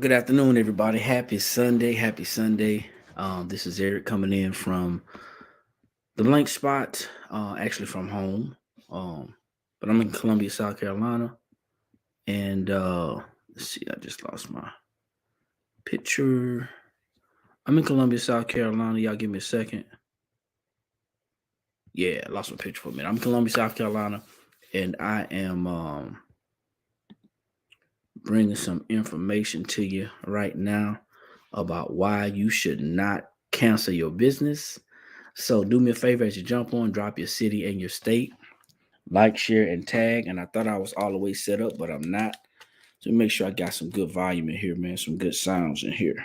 Good afternoon, everybody. Happy Sunday. Happy Sunday. This is Eric coming in from the blank spot, actually from home. Um, but I'm in Columbia, South Carolina. And let's see, I just lost my picture. I'm in Columbia, South Carolina. Y'all give me a second. Yeah, I lost my picture for a minute. I'm in Columbia, South Carolina, and I am bringing some information to you right now about why you should not cancel your business. So do me a favor as you jump on, drop your city and your state, like, share, and tag. And I thought I was all the way set up, but I'm not. So make sure I got some good volume in here, man. Some good sounds in here.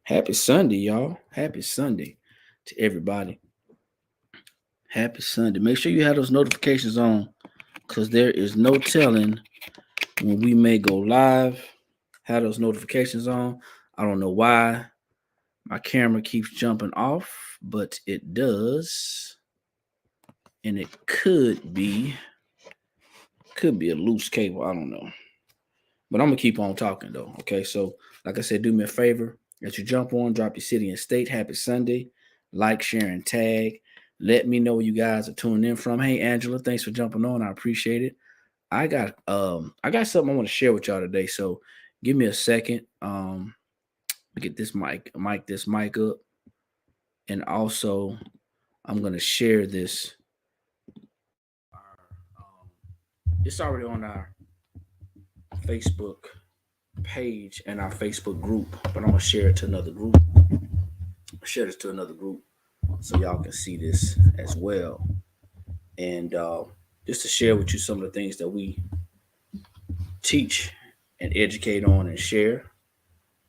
Happy Sunday, y'all. Happy Sunday to everybody. Happy Sunday. Make sure you have those notifications on because there is no telling when we may go live. Have those notifications on. I don't know why my camera keeps jumping off, but it does. And it could be a loose cable. I don't know. But I'm gonna keep on talking though. Okay. So like I said, do me a favor. As you jump on, drop your city and state. Happy Sunday. Like, share, and tag. Let me know where you guys are tuning in from. Hey Angela, thanks for jumping on. I appreciate it. I got something I want to share with y'all today. So give me a second. Get this mic up. And also I'm gonna share this. It's already on our Facebook page and our Facebook group, but I'm gonna share it to another group. Share this to another group so y'all can see this as well. And just to share with you some of the things that we teach and educate on and share.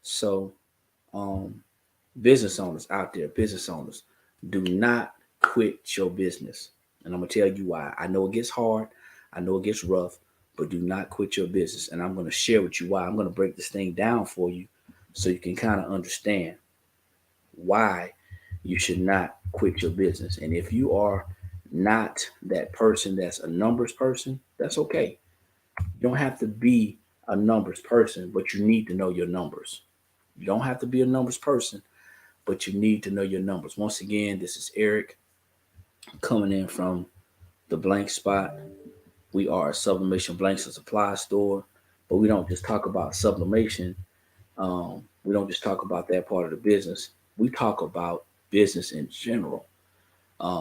So, um, business owners out there, business owners, do not quit your business. And I'm gonna tell you why. I know it gets hard, I know it gets rough, but do not quit your business. And I'm gonna share with you why. I'm gonna break this thing down for you so you can kind of understand why you should not quit your business. And if you are not that person that's a numbers person, that's okay. You don't have to be a numbers person, but you need to know your numbers. You don't have to be a numbers person, but you need to know your numbers. Once again, this is Eric coming in from the blank spot. We are a sublimation blanks and supply store, but we don't just talk about sublimation. We don't just talk about that part of the business. We talk about business in general.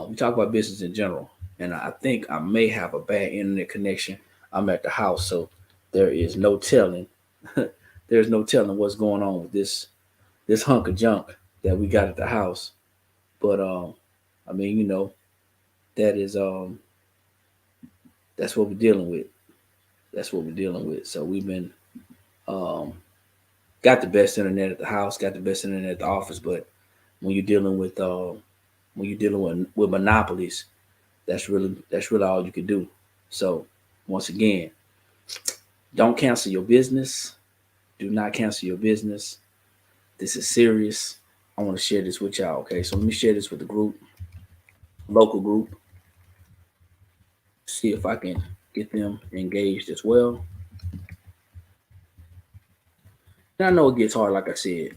We talk about business in general, and I think I may have a bad internet connection. I'm at the house, so there is no telling. There's no telling what's going on with this hunk of junk that we got at the house. But I mean, that is that's what we're dealing with. That's what we're dealing with. So we've been um, got the best internet at the house, got the best internet at the office, but when you're dealing with when you're dealing with monopolies, that's really all you can do. So once again, don't cancel your business. Do not cancel your business. This is serious. I want to share this with y'all. Okay, so let me share this with the group, local group. See if I can get them engaged as well. And I know it gets hard, like I said.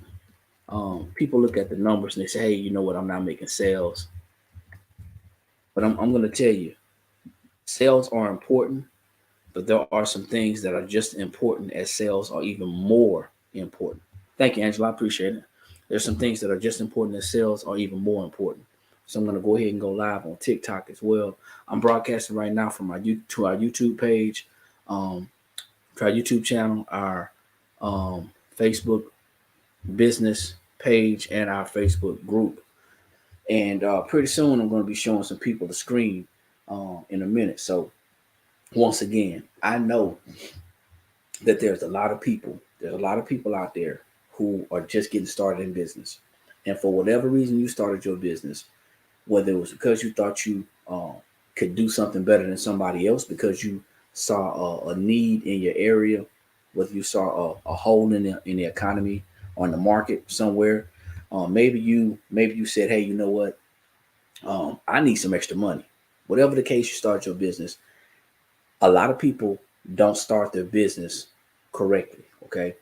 People look at the numbers and they say, "Hey, you know what? I'm not making sales." But I'm going to tell you, sales are important, but there are some things that are just important as sales are even more important. Thank you, Angela. I appreciate it. There's some things that are just important as sales are even more important. So I'm going to go ahead and go live on TikTok as well. I'm broadcasting right now from to our YouTube page, um, to our YouTube channel, our Facebook business page, and our Facebook group. And pretty soon I'm going to be showing some people the screen in a minute. So once again, I know that there's a lot of people out there who are just getting started in business. And for whatever reason you started your business, whether it was because you thought you could do something better than somebody else, because you saw a need in your area, whether you saw a hole in the economy or in the market somewhere, maybe you said, hey, you know what, I need some extra money. Whatever the case, you start your business. A lot of people don't start their business correctly. Okay,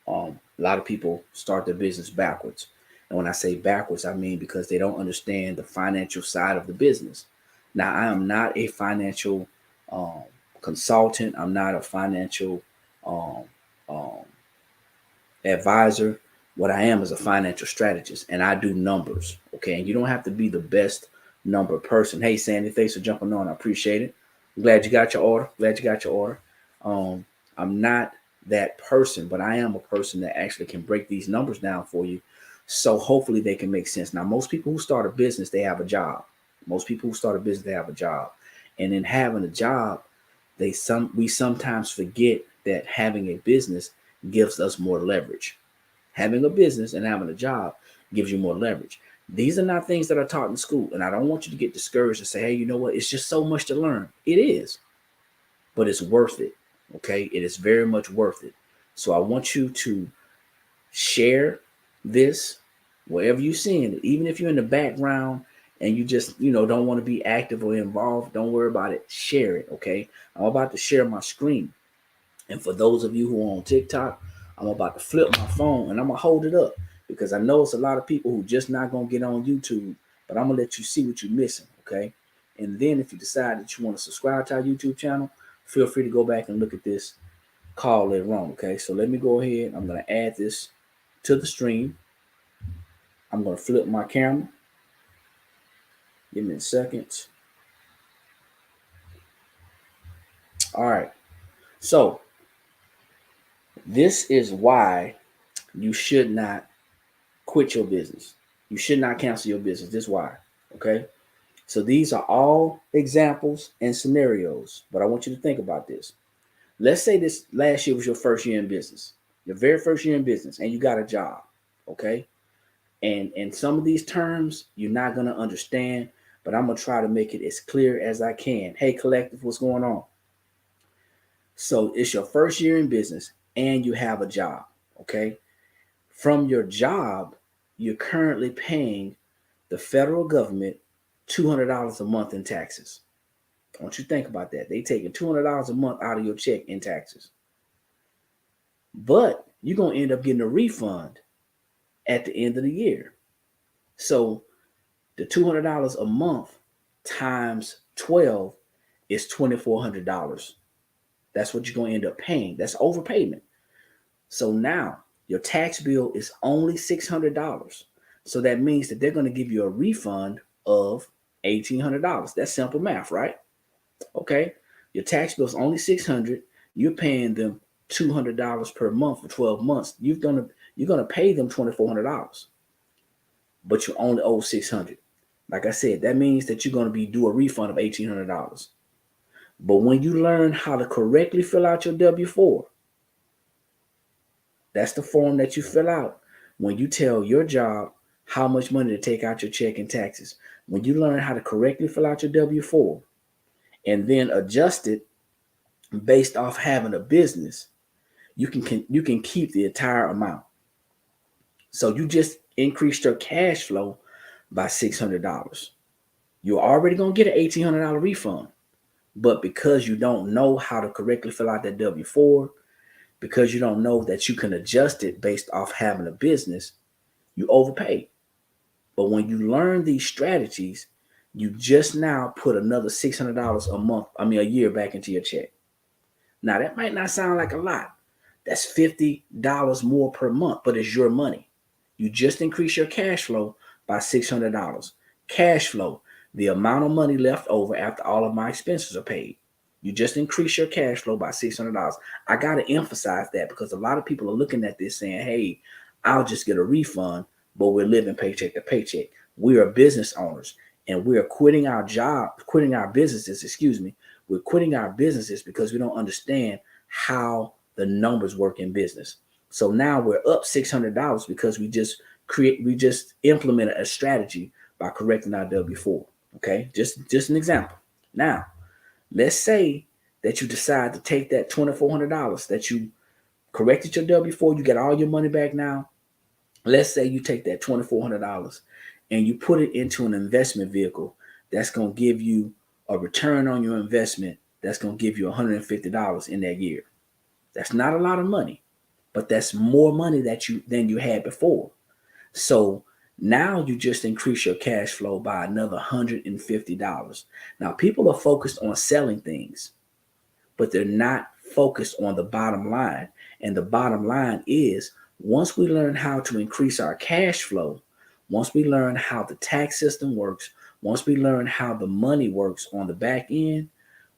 A lot of people start their business backwards. And when I say backwards, I mean because they don't understand the financial side of the business. Now, I am not a financial um, consultant. I'm not a financial um, um, advisor. What I am is a financial strategist, and I do numbers. Okay, and you don't have to be the best number person. Hey, Sandy, thanks for jumping on. I appreciate it. I'm glad you got your order. Glad you got your order. Um, I'm not that person, but I am a person that actually can break these numbers down for you. So hopefully they can make sense. Now, most people who start a business, they have a job. Most people who start a business, they have a job. And in having a job, we sometimes forget that having a business gives us more leverage. Having a business and having a job gives you more leverage. These are not things that are taught in school. And I don't want you to get discouraged and say, hey, you know what? It's just so much to learn. It is, but it's worth it. Okay. It is very much worth it. So I want you to share this wherever you're seeing it. Even if you're in the background and you just, don't want to be active or involved, don't worry about it. Share it. Okay. I'm about to share my screen. And for those of you who are on TikTok, I'm about to flip my phone and I'm going to hold it up because I know it's a lot of people who just not going to get on YouTube, but I'm going to let you see what you're missing, okay? And then if you decide that you want to subscribe to our YouTube channel, feel free to go back and look at this call later on, okay? So let me go ahead. I'm going to add this to the stream. I'm going to flip my camera. Give me a second. All right. So this is why you should not quit your business. You should not cancel your business. This is why. Okay. So these are all examples and scenarios, but I want you to think about this. Let's say this last year was your first year in business, your very first year in business, and you got a job. Okay. And some of these terms you're not going to understand, but I'm going to try to make it as clear as I can. Hey, collective, what's going on? So it's your first year in business and you have a job. Okay. From your job, you're currently paying the federal government $200 a month in taxes. I want you to think about that. They taking $200 a month out of your check in taxes. But you're going to end up getting a refund at the end of the year. So the $200 a month times 12 is $2,400. That's what you're going to end up paying. That's overpayment. So now your tax bill is only $600. So that means that they're going to give you a refund of $1,800. That's simple math, right? Okay. Your tax bill is only $600. You're paying them $200 per month for 12 months. You're gonna pay them $2,400, but you only owe $600. Like I said, that means that you're gonna be due a refund of $1,800. But when you learn how to correctly fill out your W-4, that's the form that you fill out when you tell your job how much money to take out your check and taxes. When you learn how to correctly fill out your W-4 and then adjust it based off having a business, you can keep the entire amount. So you just increased your cash flow by $600. You're already gonna get an $1,800 refund, but because you don't know how to correctly fill out that W-4, because you don't know that you can adjust it based off having a business, you overpay. But when you learn these strategies, you just now put another $600 a year back into your check. Now that might not sound like a lot. That's $50 more per month, but it's your money. You just increase your cash flow by $600. Cash flow, the amount of money left over after all of my expenses are paid. You just increase your cash flow by $600. I got to emphasize that because a lot of people are looking at this saying, hey, I'll just get a refund, but we're living paycheck to paycheck. We are business owners and we are quitting our businesses, We're quitting our businesses because we don't understand how the numbers work in business. So now we're up $600 because we just implemented a strategy by correcting our W-4. Okay, just an example. Now, let's say that you decide to take that $2,400 that you corrected your W-4, you get all your money back now. Let's say you take that $2,400 and you put it into an investment vehicle that's going to give you a return on your investment that's going to give you $150 in that year. That's not a lot of money, but that's more money than you had before. So now you just increase your cash flow by another $150. Now people are focused on selling things, but they're not focused on the bottom line. And the bottom line is, once we learn how to increase our cash flow, once we learn how the tax system works, once we learn how the money works on the back end,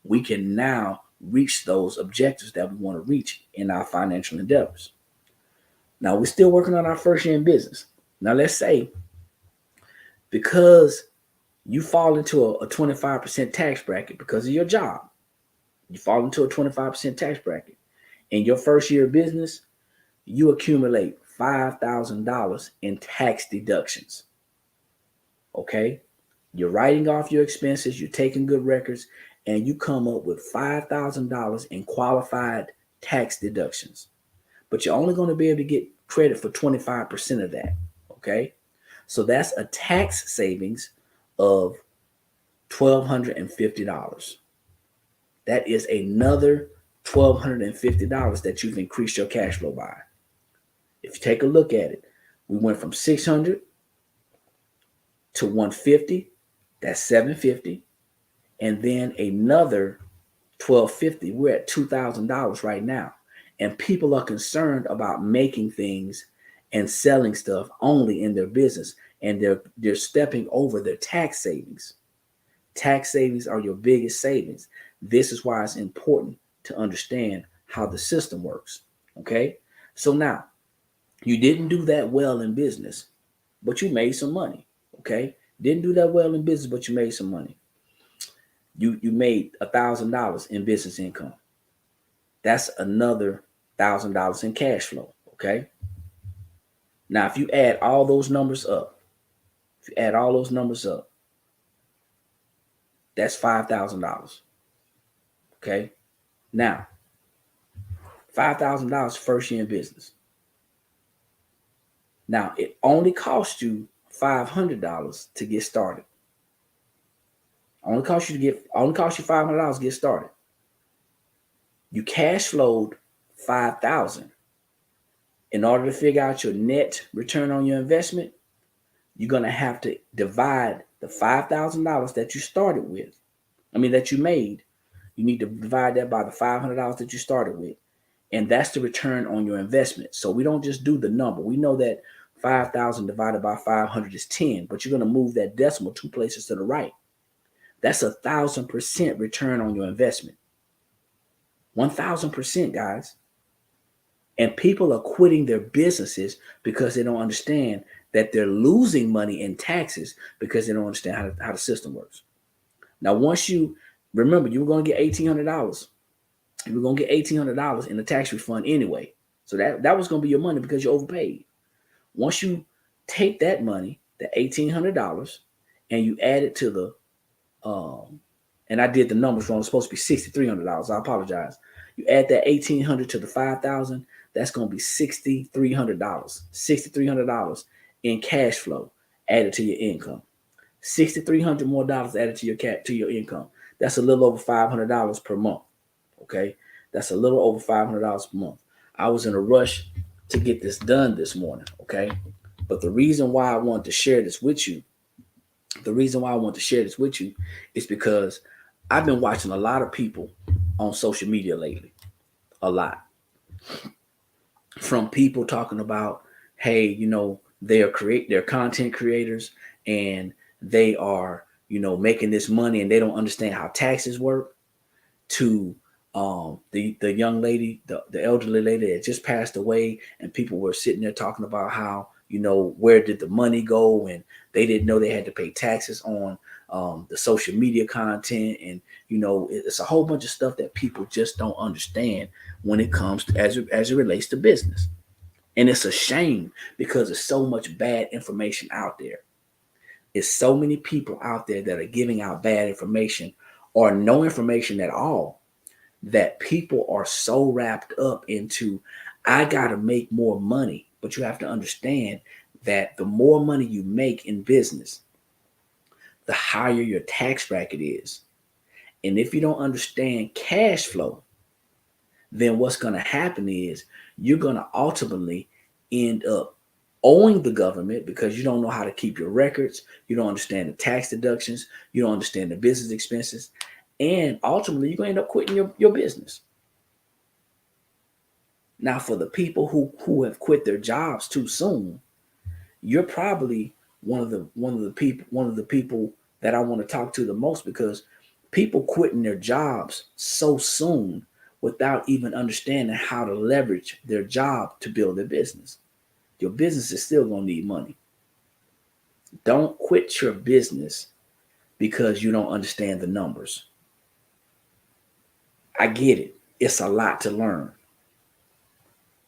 we can now reach those objectives that we want to reach in our financial endeavors. Now, we're still working on our first year in business. Now, let's say because you fall into a 25% tax bracket because of your job, you fall into a 25% tax bracket. In your first year of business, you accumulate $5,000 in tax deductions. Okay? You're writing off your expenses, you're taking good records, and you come up with $5,000 in qualified tax deductions. But you're only going to be able to get credit for 25% of that. Okay? So that's a tax savings of $1,250. That is another $1,250 that you've increased your cash flow by. If you take a look at it, we went from $600 to $150, that's $750, and then another $1,250. We're at $2,000 right now. And people are concerned about making things and selling stuff only in their business, and they're stepping over their tax savings. Tax savings are your biggest savings. This is why it's important to understand how the system works. Okay? So now, you didn't do that well in business, but you made some money. Okay? Didn't do that well in business, but you made some money. You made $1,000 in business income. That's another $1,000 in cash flow. Okay? Now, if you add all those numbers up, that's $5,000. Okay? Now, $5,000 first year in business. Now, it only costs you $500 to get started. Only costs you $500 to get started. You cash flowed $5,000. In order to figure out your net return on your investment, you're going to have to divide the $5,000 that you started with. That you made. You need to divide that by the $500 that you started with. And that's the return on your investment. So we don't just do the number. We know that 5,000 divided by 500 is 10, but you're going to move that decimal 2 places to the right. That's 1,000% return on your investment. 1,000%, guys. And people are quitting their businesses because they don't understand that they're losing money in taxes because they don't understand how the system works. Now, once you remember, you were going to get $1,800. You were going to get $1,800 in the tax refund anyway. So that was going to be your money because you overpaid. Once you take that money, the $1,800, and you add it to the, and I did the numbers wrong. It's supposed to be $6,300. I apologize. You add that $1,800 to the $5,000, that's going to be $6,300. $6,300 in cash flow added to your income. $6,300 more dollars added to your income. That's a little over $500 per month. Okay, that's a little over $500 per month. I was in a rush to get this done this morning. Okay, but the reason why I want to share this with you, is because I've been watching a lot of people on social media lately. A lot. From people talking about, hey, they're content creators and they are, making this money and they don't understand how taxes work, to the young lady, the elderly lady that just passed away, and people were sitting there talking about how, where did the money go, and they didn't know they had to pay taxes on the social media content, and it's a whole bunch of stuff that people just don't understand when it comes to as it relates to business. And it's a shame because there's so much bad information out there. It's so many people out there that are giving out bad information or no information at all, that people are so wrapped up into, I got to make more money. But you have to understand that the more money you make in business, the higher your tax bracket is. And if you don't understand cash flow, then what's going to happen is you're going to ultimately end up owing the government because you don't know how to keep your records. You don't understand the tax deductions. You don't understand the business expenses. And ultimately, you're going to end up quitting your business. Now, for the people who have quit their jobs too soon, you're probably one of the people that I want to talk to the most, because people quitting their jobs so soon without even understanding how to leverage their job to build their business. Your business is still going to need money. Don't quit your business because you don't understand the numbers. I get it. It's a lot to learn.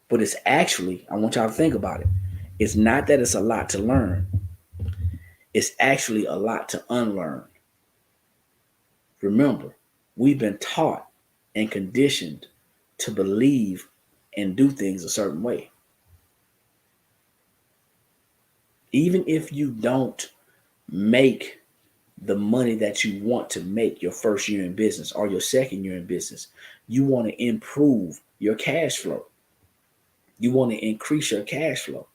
But it's actually, I want y'all to think about it. It's not that it's a lot to learn. It's actually a lot to unlearn. Remember, we've been taught and conditioned to believe and do things a certain way. Even if you don't make the money that you want to make your first year in business or your second year in business, you want to improve your cash flow. You want to increase your cash flow.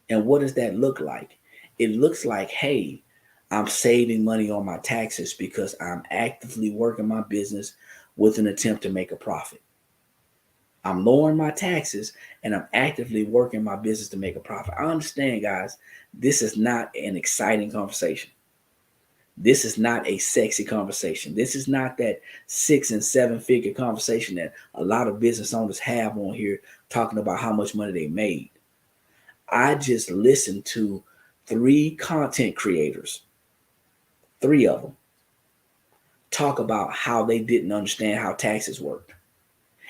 And what does that look like? It looks like, hey, I'm saving money on my taxes because I'm actively working my business with an attempt to make a profit. I'm lowering my taxes and I'm actively working my business to make a profit. I understand, guys, this is not an exciting conversation. This is not a sexy conversation. This is not that 6 and 7 figure conversation that a lot of business owners have on here talking about how much money they made. I just listened to 3 content creators, 3 of them, talk about how they didn't understand how taxes worked.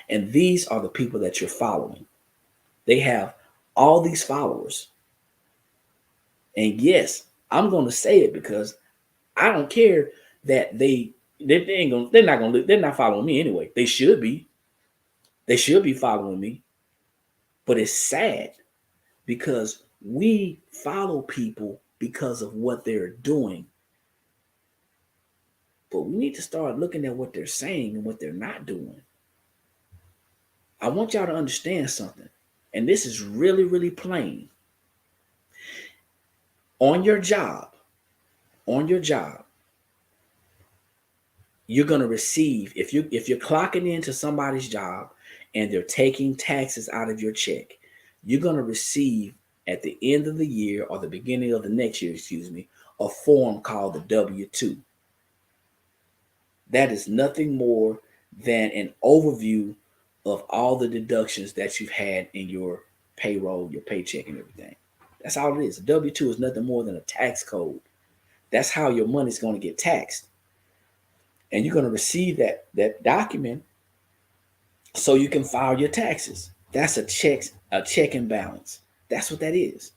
And these are the people that you're following. They have all these followers. And yes, I'm going to say it because I don't care that they're not following me anyway. They should be. They should be following me. But it's sad because we follow people because of what they're doing. But we need to start looking at what they're saying and what they're not doing. I want y'all to understand something. And this is really, really plain. On your job, you're going to receive, if you're clocking into somebody's job and they're taking taxes out of your check, you're going to receive at the end of the year or the beginning of the next year, a form called the W-2. That is nothing more than an overview of all the deductions that you've had in your payroll, your paycheck, and everything. That's all it is. A W-2 is nothing more than a tax code. That's how your money's going to get taxed. And you're going to receive that document so you can file your taxes. That's a check and balance. That's what that is.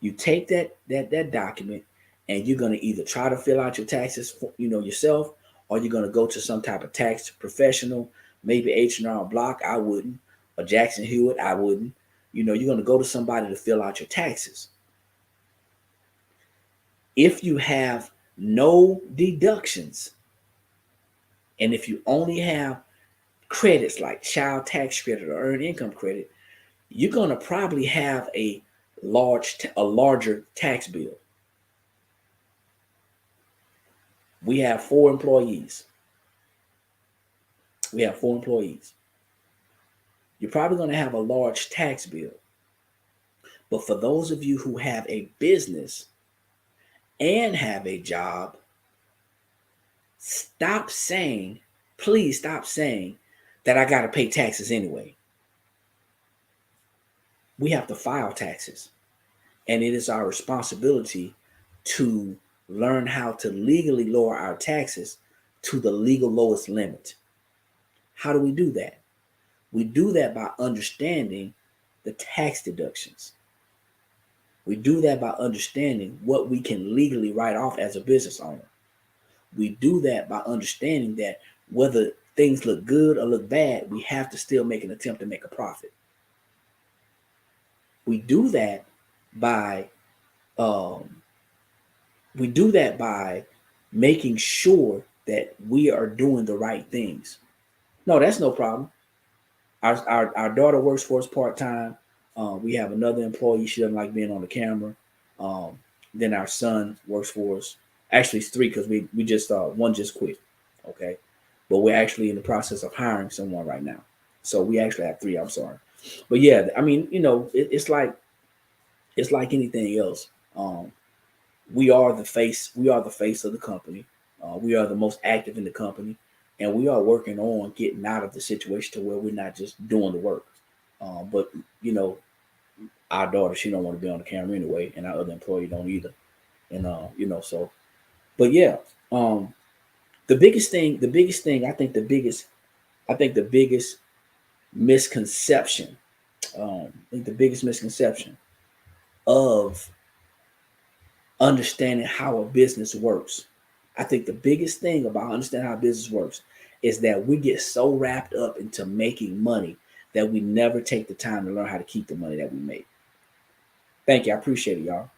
You take that document and you're going to either try to fill out your taxes yourself, or you're going to go to some type of tax professional, maybe H&R Block, I wouldn't, or Jackson Hewitt, I wouldn't. You're going to go to somebody to fill out your taxes. If you have no deductions, and if you only have credits like child tax credit or earned income credit, you're going to probably have a larger tax bill. We have 4 employees. You're probably going to have a large tax bill. But for those of you who have a business and have a job, please stop saying that I got to pay taxes anyway. We have to file taxes. And it is our responsibility to learn how to legally lower our taxes to the legal lowest limit. How do we do that? We do that by understanding the tax deductions. We do that by understanding what we can legally write off as a business owner. We do that by understanding that whether things look good or look bad, we have to still make an attempt to make a profit. We do that by making sure that we are doing the right things. No, that's no problem. Our daughter works for us part-time. We have another employee. She doesn't like being on the camera. Then our son works for us. Actually, it's three because we just one just quit. Okay, but we're actually in the process of hiring someone right now. So we actually have three. I'm sorry, but yeah, I mean, it's like anything else. We are the face. We are the face of the company. We are the most active in the company, and we are working on getting out of the situation to where we're not just doing the work. But you know, our daughter, she don't want to be on the camera anyway, and our other employee don't either. And so. But yeah, the biggest thing, I think the biggest misconception, I think the biggest misconception of understanding how a business works. I think the biggest thing about understanding how business works is that we get so wrapped up into making money that we never take the time to learn how to keep the money that we make. Thank you. I appreciate it, y'all.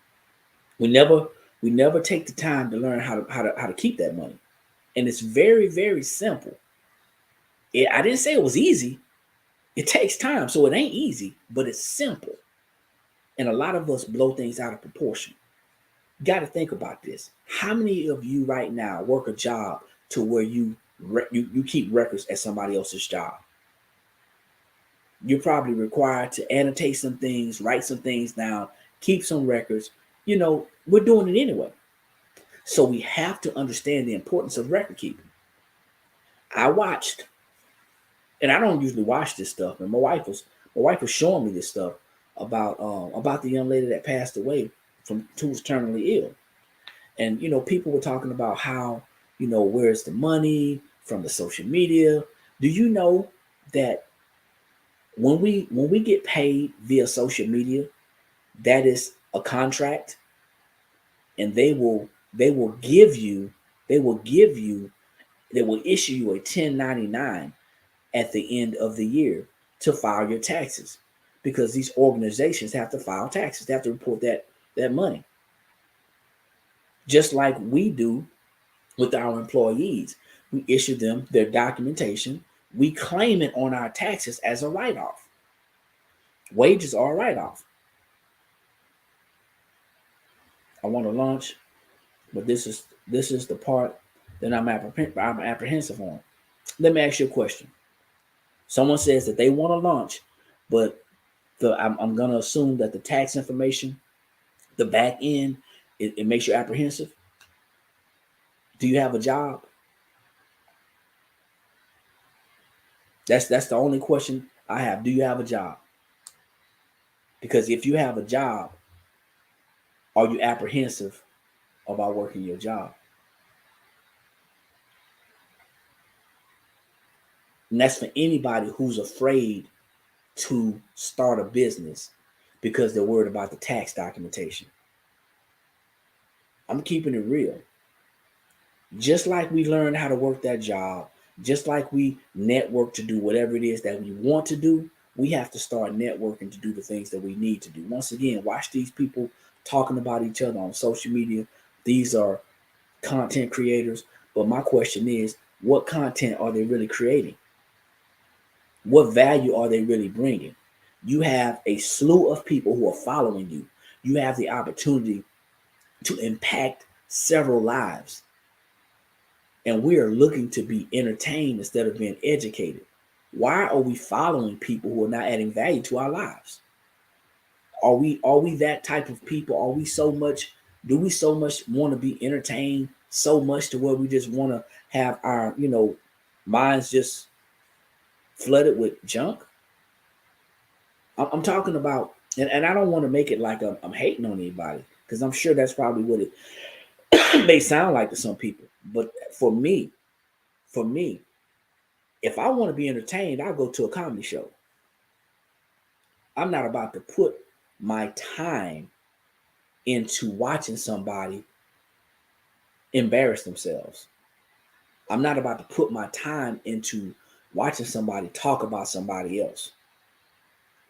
We never we never take the time to learn how to keep that money. And it's very, very simple. I didn't say it was easy. It takes time, so it ain't easy, but it's simple. And a lot of us blow things out of proportion. You got to think about this. How many of you right now work a job to where you keep records at somebody else's job? You're probably required to annotate some things, write some things down, keep some records. We're doing it anyway. So we have to understand the importance of record keeping. I watched, and I don't usually watch this stuff, and my wife was showing me this stuff about the young lady that passed away from who was terminally ill. And people were talking about how, where's the money from the social media. Do you know that when we get paid via social media, that is a contract, and they will issue you a 1099 at the end of the year to file your taxes, because these organizations have to file taxes. They have to report that money, just like we do with our employees. We issue them their documentation. We claim it on our taxes as a write-off. Wages are a write-off. I want to launch, but this is the part that I'm apprehensive on. Let me ask you a question. Someone says that they want to launch, but I'm going to assume that the tax information, the back end, it makes you apprehensive. Do you have a job? That's the only question I have. Do you have a job? Because if you have a job, are you apprehensive about working your job? And that's for anybody who's afraid to start a business because they're worried about the tax documentation. I'm keeping it real. Just like we learned how to work that job, just like we network to do whatever it is that we want to do, we have to start networking to do the things that we need to do. Once again, watch these people talking about each other on social media. These are content creators. But my question is, what content are they really creating? What value are they really bringing? You have a slew of people who are following you. You have the opportunity to impact several lives. And we are looking to be entertained instead of being educated. Why are we following people who are not adding value to our lives? Are we that type of people? Do we so much want to be entertained so much to where we just want to have our, minds just flooded with junk? I'm talking about, and I don't want to make it like I'm hating on anybody, because I'm sure that's probably what it may sound like to some people. But for me, if I want to be entertained, I'll go to a comedy show. I'm not about to put my time into watching somebody embarrass themselves. I'm not about to put my time into watching somebody talk about somebody else.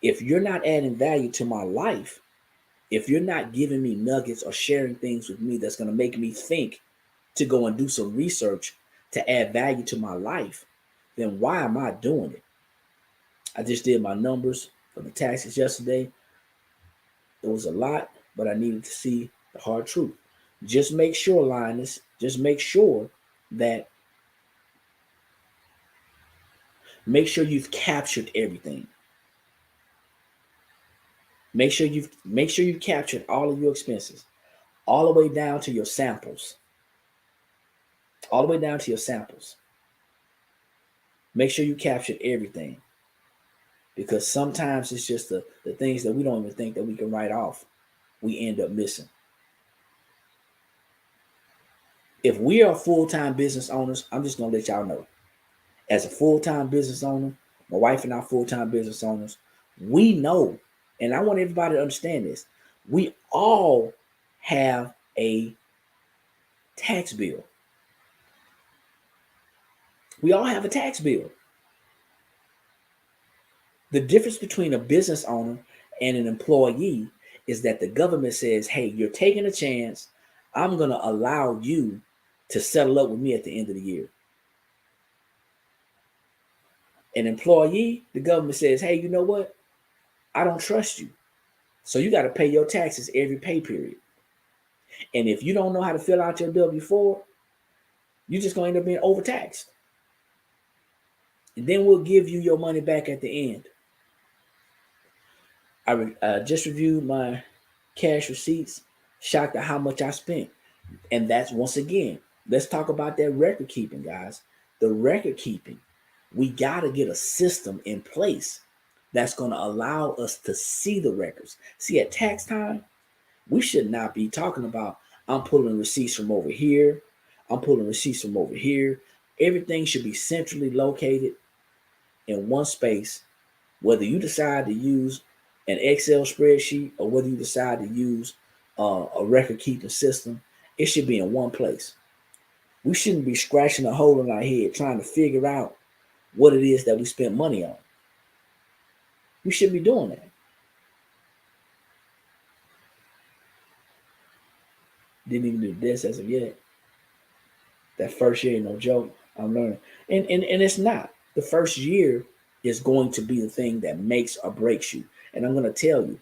If you're not adding value to my life, if you're not giving me nuggets or sharing things with me that's going to make me think to go and do some research to add value to my life, then why am I doing it? I just did my numbers for the taxes yesterday. It was a lot, but I needed to see the hard truth. Just make sure, Linus, just that make sure you've captured everything. Make sure you've captured all of your expenses, all the way down to your samples. All the way down to your samples. Make sure you captured everything. Because sometimes it's just the things that we don't even think that we can write off, we end up missing. If we are full-time business owners, I'm just going to let y'all know. As a full-time business owner, my wife and I full-time business owners, we know, and I want everybody to understand this, we all have a tax bill. We all have a tax bill. The difference between a business owner and an employee is that the government says, hey, you're taking a chance. I'm going to allow you to settle up with me at the end of the year. An employee, the government says, hey, you know what? I don't trust you. So you got to pay your taxes every pay period. And if you don't know how to fill out your W-4, you're just going to end up being overtaxed. And then we'll give you your money back at the end. I just reviewed my cash receipts, shocked at how much I spent. And that's, once again, let's talk about that record keeping, guys. The record keeping. We got to get a system in place that's going to allow us to see the records. See, at tax time, we should not be talking about, I'm pulling receipts from over here. I'm pulling receipts from over here. Everything should be centrally located in one space, whether you decide to use an Excel spreadsheet or whether you decide to use a record keeping system, it should be in one place. We shouldn't be scratching a hole in our head trying to figure out what it is that we spent money on. We shouldn't be doing that. Didn't even do this as of yet. That first year ain't no joke. I'm learning. And it's not. The first year is going to be the thing that makes or breaks you. And I'm going to tell you,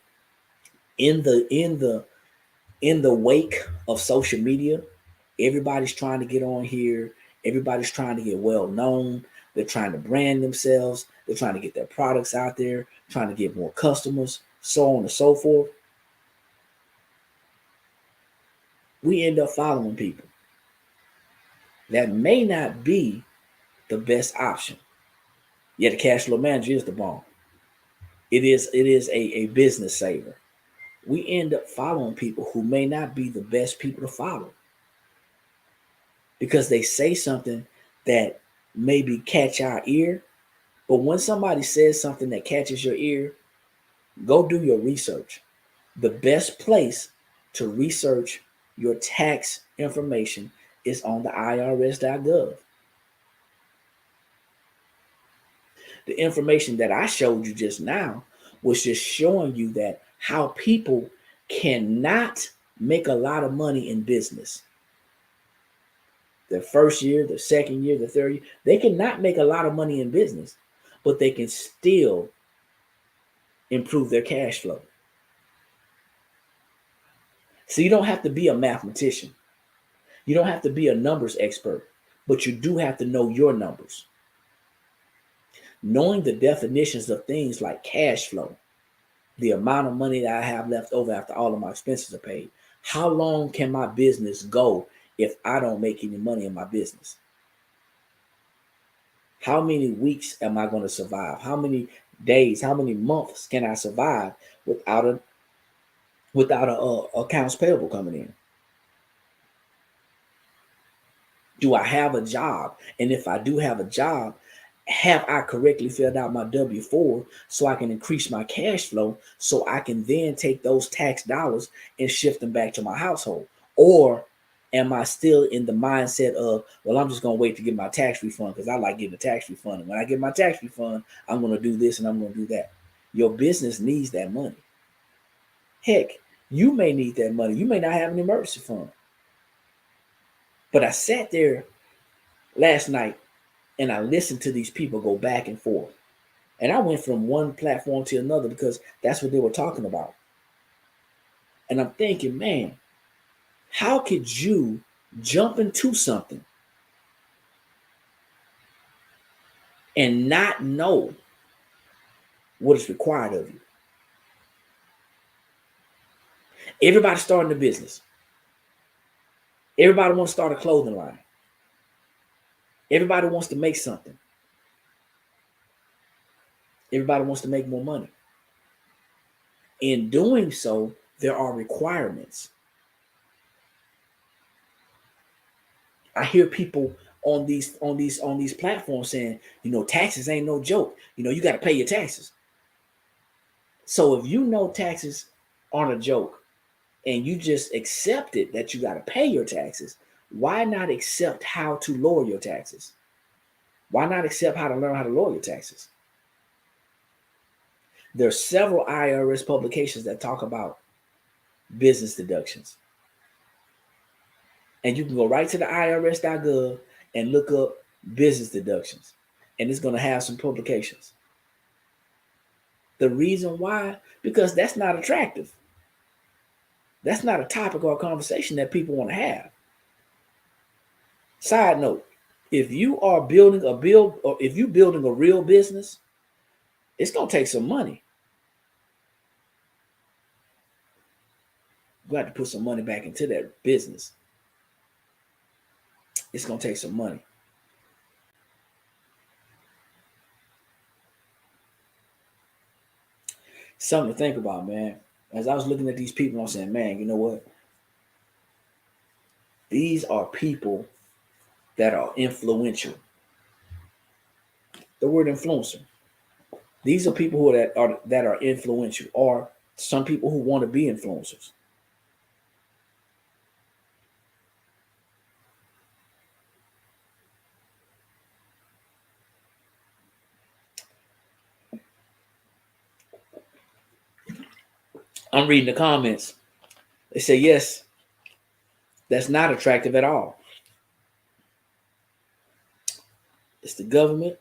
in the wake of social media, everybody's trying to get on here. Everybody's trying to get well known. They're trying to brand themselves. They're trying to get their products out there, trying to get more customers, so on and so forth. We end up following people. That may not be the best option. Yet the cash flow manager is the bomb. It is a business saver. We end up following people who may not be the best people to follow because they say something that maybe catch our ear. But when somebody says something that catches your ear, go do your research. The best place to research your tax information is on the irs.gov. The information that I showed you just now was just showing you that how people cannot make a lot of money in business. Their first year, the second year, the third year, they cannot make a lot of money in business, but they can still improve their cash flow. So you don't have to be a mathematician. You don't have to be a numbers expert, but you do have to know your numbers. Knowing the definitions of things like cash flow, the amount of money that I have left over after all of my expenses are paid. How long can my business go if I don't make any money in my business? How many weeks am I going to survive? How many days, how many months can I survive without a accounts payable coming in? Do I have a job? And if I do have a job, have I correctly filled out my W-4 so I can increase my cash flow so I can then take those tax dollars and shift them back to my household? Or am I still in the mindset of, well, I'm just going to wait to get my tax refund because I like getting a tax refund. And when I get my tax refund, I'm going to do this and I'm going to do that. Your business needs that money. Heck, you may need that money. You may not have an emergency fund. But I sat there last night and I listened to these people go back and forth. And I went from one platform to another because that's what they were talking about. And I'm thinking, man, how could you jump into something and not know what is required of you? Everybody's starting a business. Everybody wants to start a clothing line. Everybody wants to make something. Everybody wants to make more money. In doing so, there are requirements. I hear people on these platforms saying, taxes ain't no joke. You got to pay your taxes. So if you know taxes aren't a joke and you just accept it that you got to pay your taxes, why not accept how to lower your taxes? Why not accept how to learn how to lower your taxes? There are several IRS publications that talk about business deductions. And you can go right to the irs.gov and look up business deductions. And it's going to have some publications. The reason why, because that's not attractive. That's not a topic or a conversation that people want to have. Side note, if you are building a real business, it's going to take some money. You have to put some money back into that business. It's going to take some money. Something to think about, man. As I was looking at these people, I'm saying, man, you know what? These are people that are influential. The word influencer. These are people that are influential, or some people who want to be influencers. I'm reading the comments. They say, yes, that's not attractive at all. It's the government.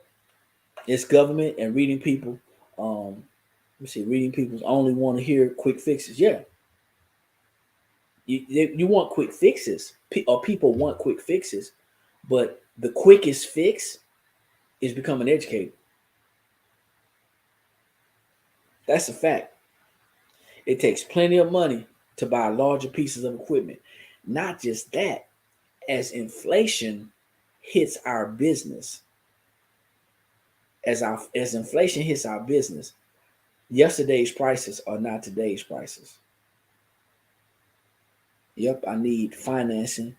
It's government and reading people. Reading people only want to hear quick fixes. Yeah. You want quick fixes, or people want quick fixes, but the quickest fix is becoming educated. That's a fact. It takes plenty of money to buy larger pieces of equipment. Not just that, as inflation hits our business, as inflation hits our business, yesterday's prices are not today's prices. Yep, I need financing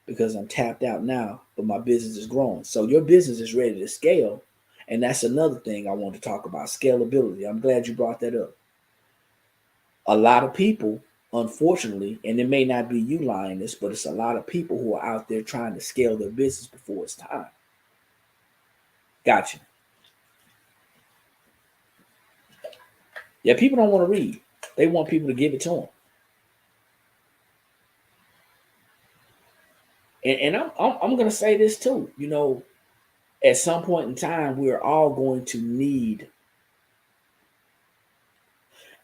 because I'm tapped out now, but my business is growing. So your business is ready to scale. And that's another thing I want to talk about, scalability. I'm glad you brought that up. A lot of people, unfortunately, and it may not be you lying this, but it's a lot of people who are out there trying to scale their business before it's time. Gotcha. Yeah, people don't want to read. They want people to give it to them. And I'm going to say this too. At some point in time, we're all going to need.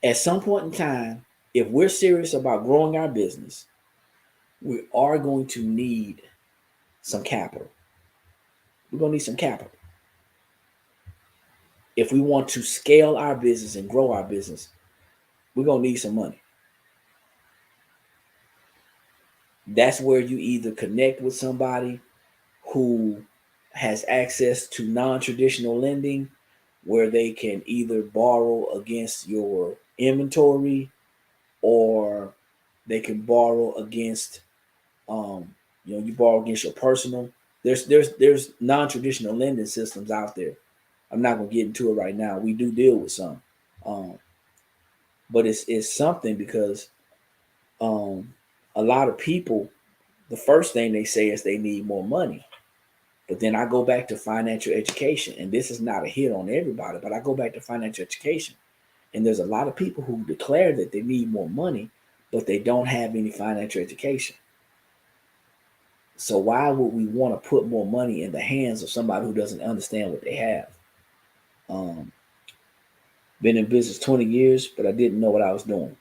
At some point in time, if we're serious about growing our business, we are going to need some capital. We're going to need some capital. If we want to scale our business and grow our business, we're going to need some money. That's where you either connect with somebody who has access to non-traditional lending, where they can either borrow against your inventory, or they can borrow against, you borrow against your personal. There's non-traditional lending systems out there. I'm not gonna get into it right now. We do deal with some, but it's something because a lot of people, the first thing they say is they need more money. But then I go back to financial education, and this is not a hit on everybody, but I go back to financial education, and there's a lot of people who declare that they need more money, but they don't have any financial education. So why would we want to put more money in the hands of somebody who doesn't understand what they have? Been in business 20 years, but I didn't know what I was doing.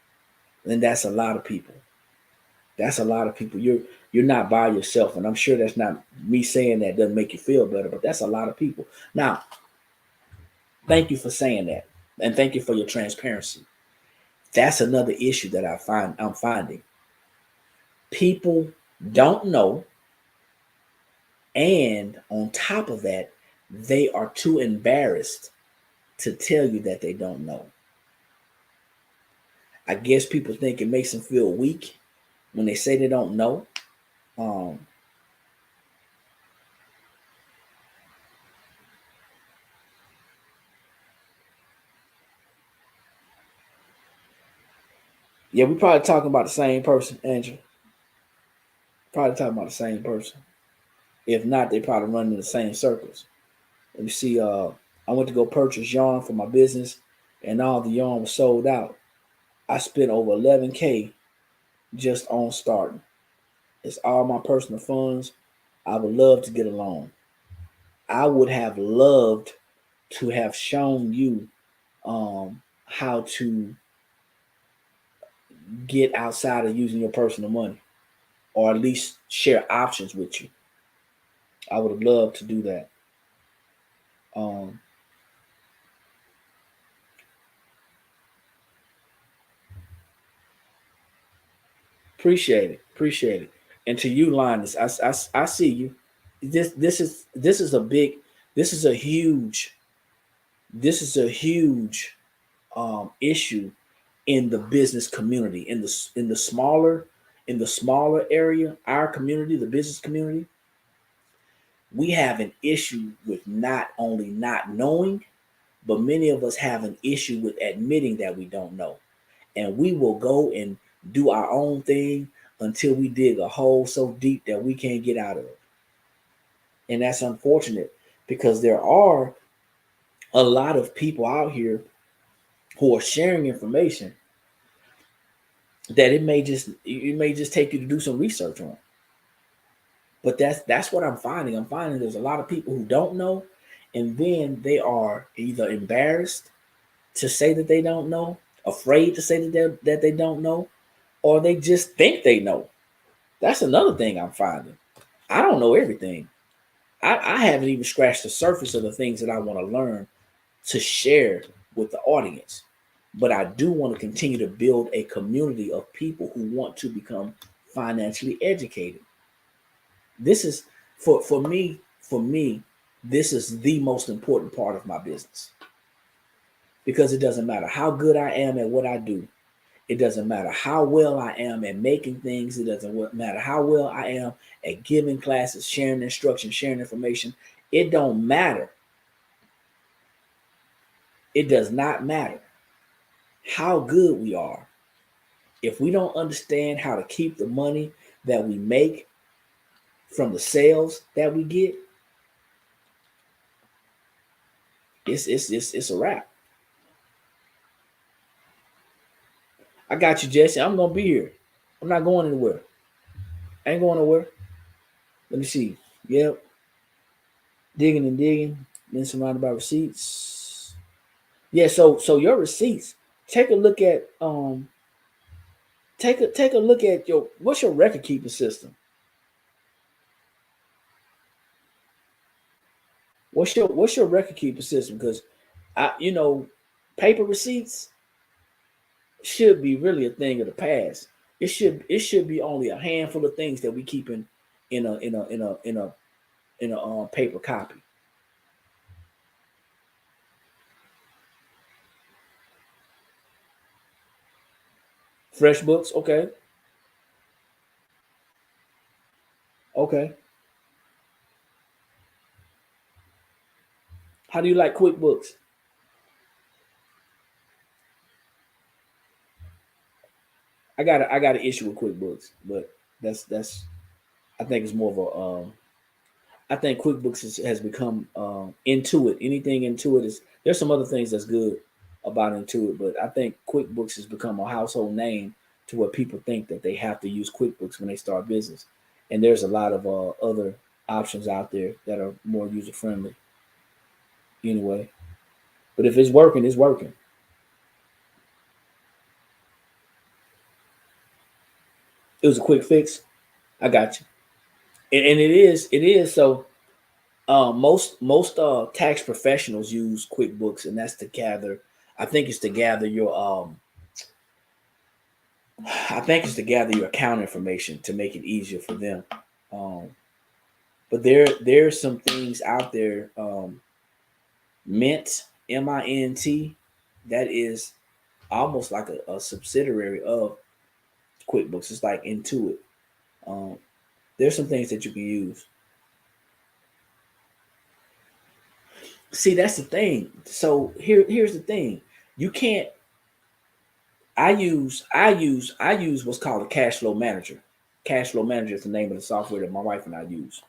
And that's a lot of people. That's a lot of people. You're not by yourself. And I'm sure that's not me saying that doesn't make you feel better, but that's a lot of people. Now, thank you for saying that. And thank you for your transparency. That's another issue that I'm finding. People don't know, and on top of that, they are too embarrassed to tell you that they don't know. I guess people think it makes them feel weak when they say they don't know. Um, yeah, we probably talking about the same person, Andrew. Probably talking about the same person. If not, they probably run in the same circles. Let me see. I went to go purchase yarn for my business, and all the yarn was sold out. I spent over 11K just on starting. It's all my personal funds. I would love to get a loan. I would have loved to have shown you how to get outside of using your personal money, or at least share options with you. I would have loved to do that. Um, appreciate it. And to you, Linus, I see you. This is a big, this is a huge, this is a huge issue in the business community, in the smaller area, our community, the business community. We have an issue with not only not knowing, but many of us have an issue with admitting that we don't know. And we will go and do our own thing until we dig a hole so deep that we can't get out of it. And that's unfortunate, because there are a lot of people out here who are sharing information that it may just take you to do some research on. But that's what I'm finding. I'm finding there's a lot of people who don't know, and then they are either embarrassed to say that they don't know, afraid to say that they don't know, or they just think they know. That's another thing I'm finding. I don't know everything. I haven't even scratched the surface of the things that I want to learn to share with the audience. But I do want to continue to build a community of people who want to become financially educated. This is for me, this is the most important part of my business, because it doesn't matter how good I am at what I do. It doesn't matter how well I am at making things. It doesn't matter how well I am at giving classes, sharing instruction, sharing information. It don't matter. It does not matter how good we are. If we don't understand how to keep the money that we make from the sales that we get, it's a wrap. I got you, Jesse. I'm gonna be here. I'm not going anywhere. I ain't going nowhere. Let me see. Yep. Digging and digging. Then surrounded by receipts. Yeah, so your receipts. Take a look at take a look at what's your record keeping system? What's your record keeping system? Because paper receipts should be really a thing of the past. It should be only a handful of things that we keep in a paper copy. Fresh books, okay, okay. How do you like QuickBooks? I got an issue with QuickBooks, but that's I think it's more of a I think QuickBooks has become Intuit. Anything Intuit is, there's some other things that's good about Intuit, but I think QuickBooks has become a household name to where people think that they have to use QuickBooks when they start business. And there's a lot of other options out there that are more user friendly anyway. But if it's working, it's working. It was a quick fix. I got you. And it is. So most tax professionals use QuickBooks, and that's to gather. I think it's to gather your I think it's to gather your account information to make it easier for them. Um, but there's some things out there. Mint, MINT, that is almost like a subsidiary of QuickBooks. It's like Intuit. Um, there's some things that you can use. See, that's the thing. So here's the thing. You can't. I use what's called a cash flow manager. Cash flow manager is the name of the software that my wife and I use.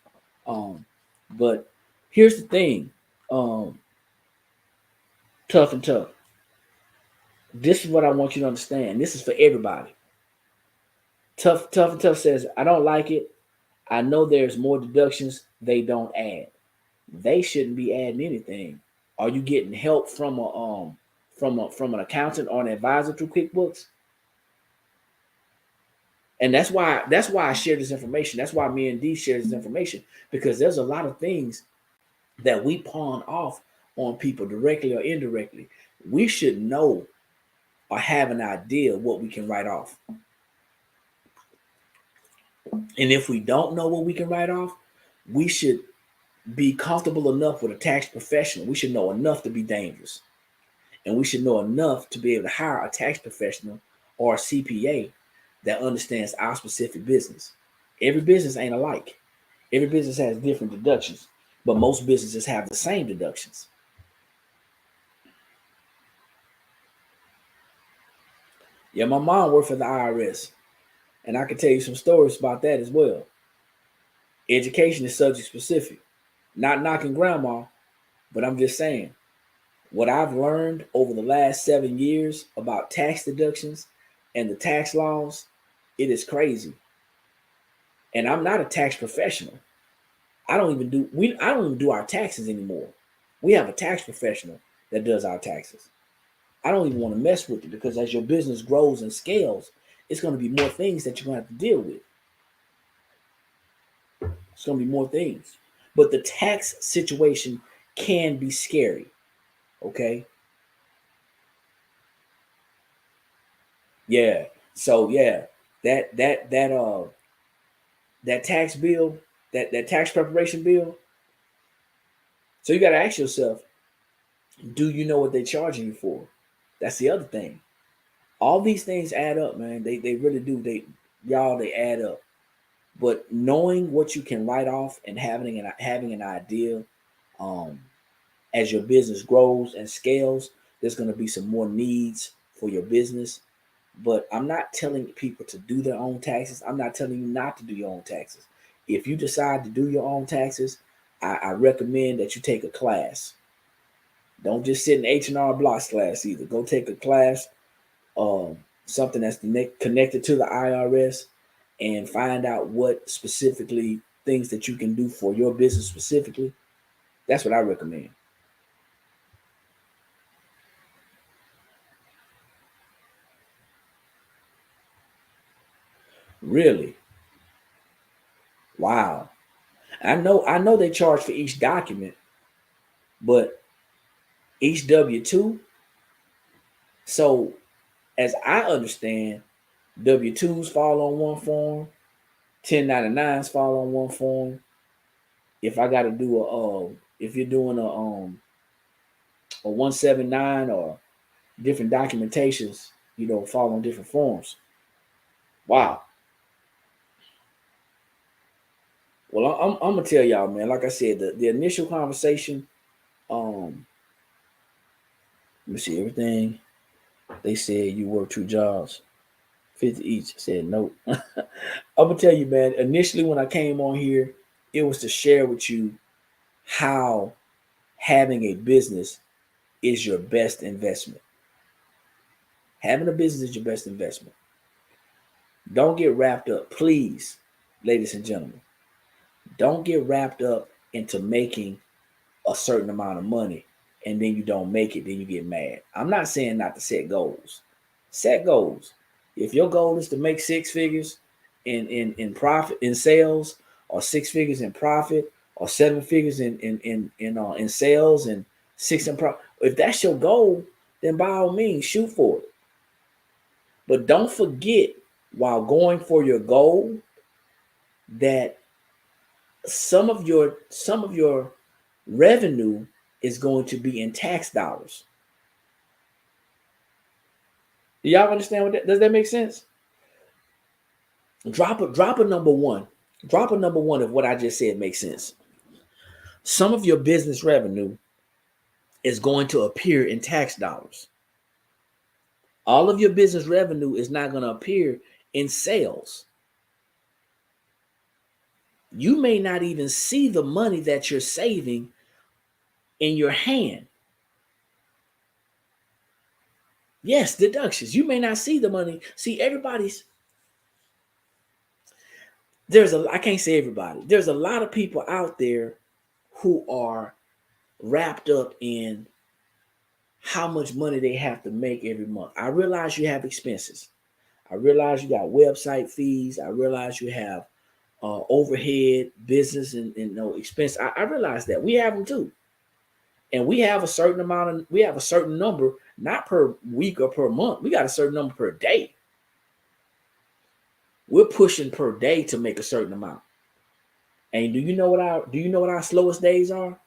Um, but here's the thing. Um, tough and tough. This is what I want you to understand. This is for everybody. Tough and tough says, I don't like it. I know there's more deductions they don't add. They shouldn't be adding anything. Are you getting help from an accountant or an advisor through QuickBooks? And that's why I share this information. That's why me and D share this information, because there's a lot of things that we pawn off on people directly or indirectly. We should know or have an idea what we can write off. And if we don't know what we can write off, we should be comfortable enough with a tax professional. We should know enough to be dangerous. And we should know enough to be able to hire a tax professional or a CPA that understands our specific business. Every business ain't alike. Every business has different deductions, but most businesses have the same deductions. Yeah, my mom worked for the IRS, and I can tell you some stories about that as well. Education is subject specific. Not knocking grandma, but I'm just saying what I've learned over the last 7 years about tax deductions and the tax laws, it is crazy. And I'm not a tax professional. I don't even do our taxes anymore. We have a tax professional that does our taxes. I don't even want to mess with it, because as your business grows and scales, it's going to be more things that you're going to have to deal with. It's going to be more things. But the tax situation can be scary. Okay. Yeah. So yeah, that tax bill, that tax preparation bill. So you got to ask yourself, do you know what they're charging you for? That's the other thing. All these things add up, man. They really do. They add up. But knowing what you can write off and having an idea, um, as your business grows and scales, there's going to be some more needs for your business. But I'm not telling people to do their own taxes. I'm not telling you not to do your own taxes. If you decide to do your own taxes, I recommend that you take a class. Don't just sit in H&R Block's class either. Go take a class, something that's connected to the IRS, and find out what specifically things that you can do for your business specifically. That's what I recommend. Really? Wow. I know they charge for each document, but each W-2. So as I understand, W-2s fall on one form, 1099s fall on one form. If I got to do if you're doing a 179 or different documentations, fall on different forms. Wow. Well, I'm gonna tell y'all, man. Like I said, the initial conversation. Let me see everything. They said you work 2 jobs, 50 each. I said nope. I'm gonna tell you, man. Initially, when I came on here, it was to share with you how having a business is your best investment. Having a business is your best investment. Don't get wrapped up, please, ladies and gentlemen. Don't get wrapped up into making a certain amount of money and then you don't make it, then you get mad. I'm not saying not to set goals. Set goals. If your goal is to make 6 figures in profit in sales, or 6 figures in profit, or 7 figures in sales, and 6 in profit. If that's your goal, then by all means shoot for it. But don't forget, while going for your goal, that some of your revenue is going to be in tax dollars. Do y'all understand what that does? That make sense? Drop a number one. Drop a number one if what I just said makes sense. Some of your business revenue is going to appear in tax dollars. All of your business revenue is not going to appear in sales. You may not even see the money that you're saving in your hand. Yes, deductions. You may not see the money. See, I can't say everybody. There's a lot of people out there who are wrapped up in how much money they have to make every month. I realize you have expenses. I realize you got website fees. I realize you have overhead, business, and expense. I realize that we have them too, and we have a certain number, not per week or per month. We got a certain number per day. We're pushing per day to make a certain amount. And do you know what our slowest days are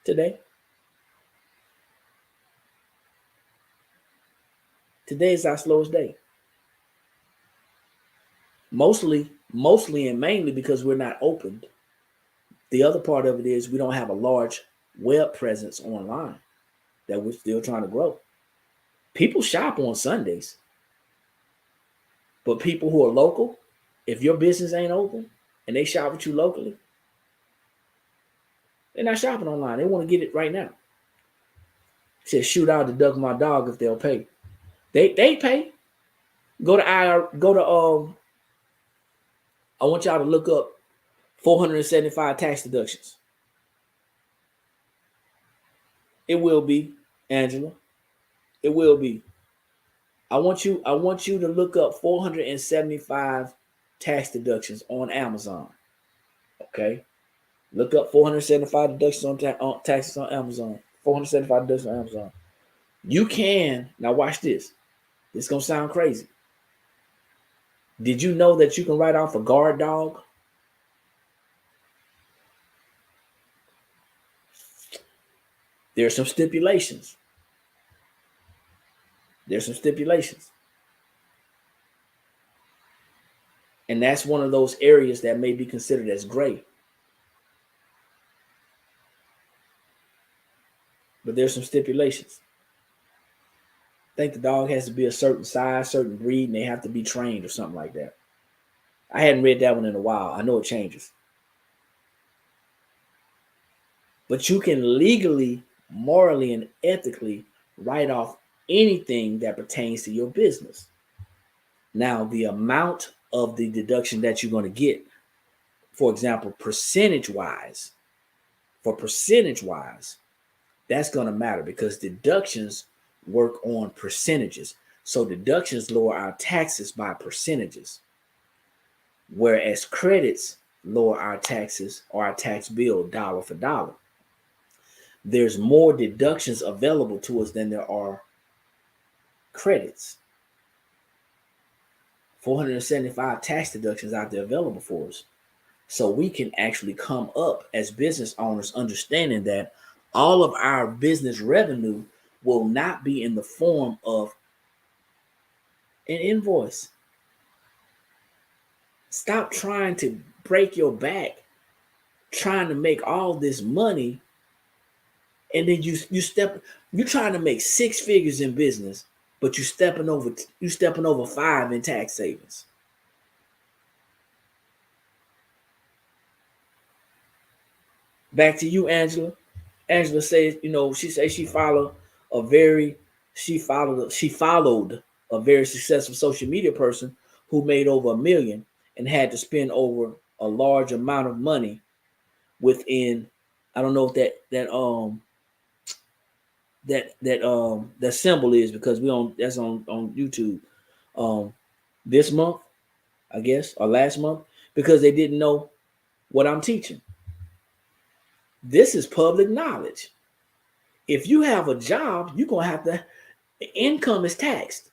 today? Today is our slowest day. Mostly and mainly because we're not opened. The other part of it is we don't have a large web presence online that we're still trying to grow. People shop on Sundays, but people who are local, if your business ain't open and they shop with you locally, they're not shopping online. They want to get it right now. Said, shoot, I'll deduct my dog if they'll pay. They pay. I want y'all to look up 475 tax deductions. It will be, Angela. It will be. I want you to look up 475 tax deductions on Amazon. Okay? Look up 475 deductions on taxes on Amazon. 475 deductions on Amazon. You can, now watch this. This is going to sound crazy. Did you know that you can write off a guard dog? There's some stipulations. And that's one of those areas that may be considered as gray. But there's some stipulations. I think the dog has to be a certain size, certain breed, and they have to be trained or something like that. I hadn't read that one in a while. I know it changes. But you can legally, morally, and ethically write off anything that pertains to your business. Now, the amount of the deduction that you're going to get, for example, percentage-wise, that's going to matter because deductions work on percentages. So deductions lower our taxes by percentages, whereas credits lower our taxes or our tax bill dollar for dollar. There's more deductions available to us than there are credits. 475 tax deductions out there available for us. So we can actually come up as business owners understanding that all of our business revenue will not be in the form of an invoice. Stop trying to break your back, trying to make all this money, and then you're trying to make 6 figures in business, but you're stepping over 5 in tax savings. Back to you, Angela. Angela says, she says she followed a very successful social media person who made over $1 million and had to spend over a large amount of money within, I don't know if that symbol is because that's on YouTube. This month, I guess, or last month, because they didn't know what I'm teaching. This is public knowledge. If you have a job, you're going to have to, income is taxed.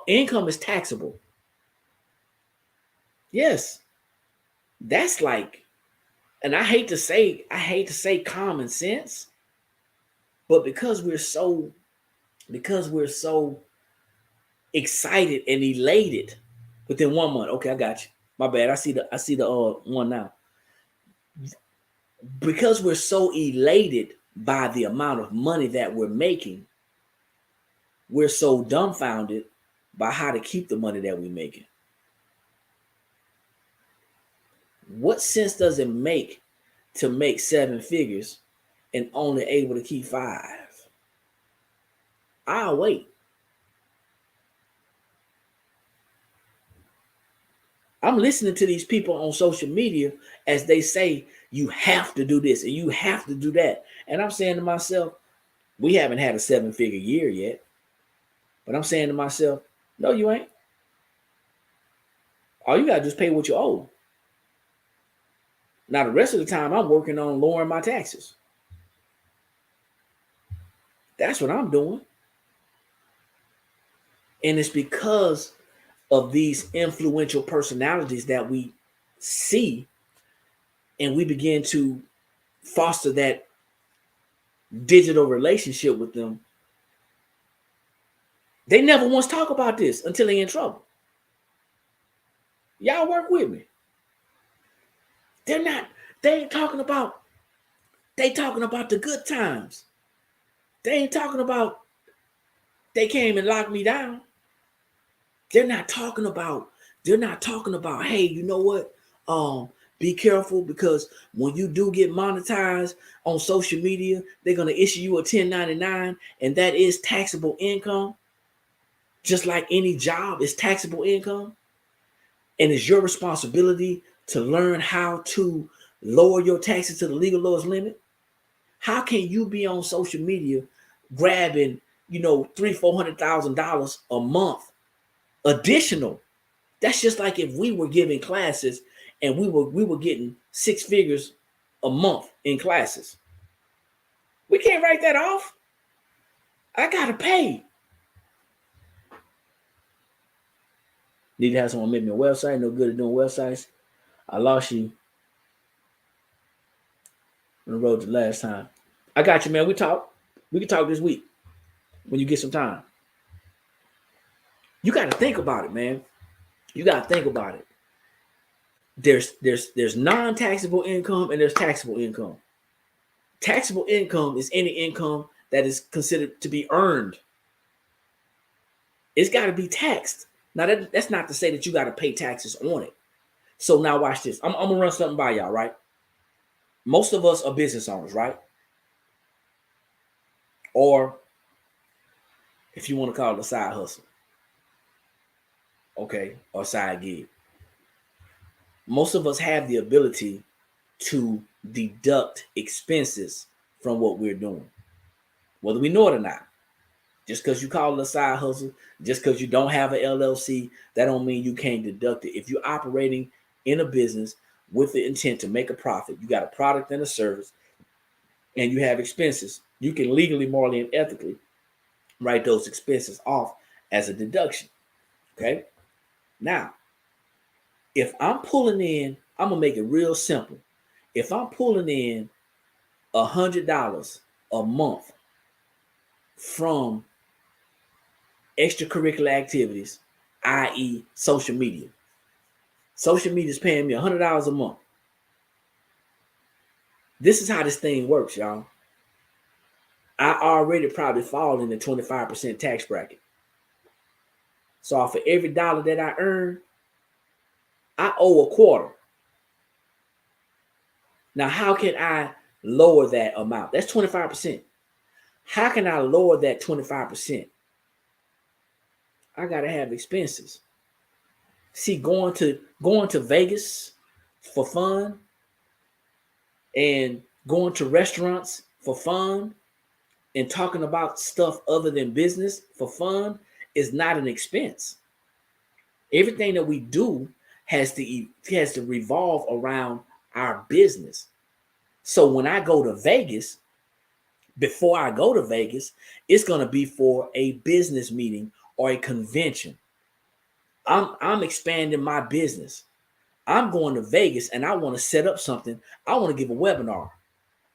Income is taxable. Yes. That's like, and I hate to say common sense, but because we're so excited and elated within 1 month. Okay, I got you. My bad. I see the one now. Because we're so elated by the amount of money that we're making, we're so dumbfounded by how to keep the money that we're making. What sense does it make to make 7 figures and only able to keep 5? I'll wait. I'm listening to these people on social media as they say, you have to do this and you have to do that. And I'm saying to myself, we haven't had a 7-figure year yet. But I'm saying to myself, no, you ain't. All you got to do is pay what you owe. Now, the rest of the time, I'm working on lowering my taxes. That's what I'm doing. And it's because of these influential personalities that we see, and we begin to foster that digital relationship with them. They never once talk about this until they're in trouble. Y'all work with me. They ain't talking about, they talking about the good times. They ain't talking about they came and locked me down. They're not talking about, hey, you know what? Be careful, because when you do get monetized on social media, they're going to issue you a 1099, and that is taxable income. Just like any job is taxable income. And it's your responsibility to learn how to lower your taxes to the legal lowest limit. How can you be on social media grabbing, $300,000-$400,000 a month additional? That's just like if we were giving classes and we were getting 6 figures a month in classes. We can't write that off. I gotta pay. Need to have someone make me a website. No good at doing websites. I lost you on the road the last time. I got you, man. We can talk this week when you get some time. You got to think about it, man. You got to think about it. There's non-taxable income and there's taxable income. Taxable income is any income that is considered to be earned. It's got to be taxed. Now, that's not to say that you got to pay taxes on it. So now watch this. I'm going to run something by y'all, right? Most of us are business owners, right? Or if you want to call it a side hustle. Okay, or side gig. Most of us have the ability to deduct expenses from what we're doing, whether we know it or not. Just because you call it a side hustle, just because you don't have an LLC, that don't mean you can't deduct it. If you're operating in a business with the intent to make a profit, you got a product and a service, and you have expenses, you can legally, morally, and ethically write those expenses off as a deduction. Okay? Now, if I'm pulling in, I'm going to make it real simple. If I'm pulling in $100 a month from extracurricular activities, i.e. social media. Social media is paying me $100 a month. This is how this thing works, y'all. I already probably fall in the 25% tax bracket. So for every dollar that I earn, I owe a quarter. Now, how can I lower that amount? That's 25%. How can I lower that 25%? I gotta have expenses. See, going to Vegas for fun and going to restaurants for fun and talking about stuff other than business for fun is not an expense. Everything that we do has to revolve around our business. So when I go to Vegas, before I go to Vegas, it's going to be for a business meeting or a convention. I'm expanding my business. I'm going to Vegas and I want to set up something. I want to give a webinar.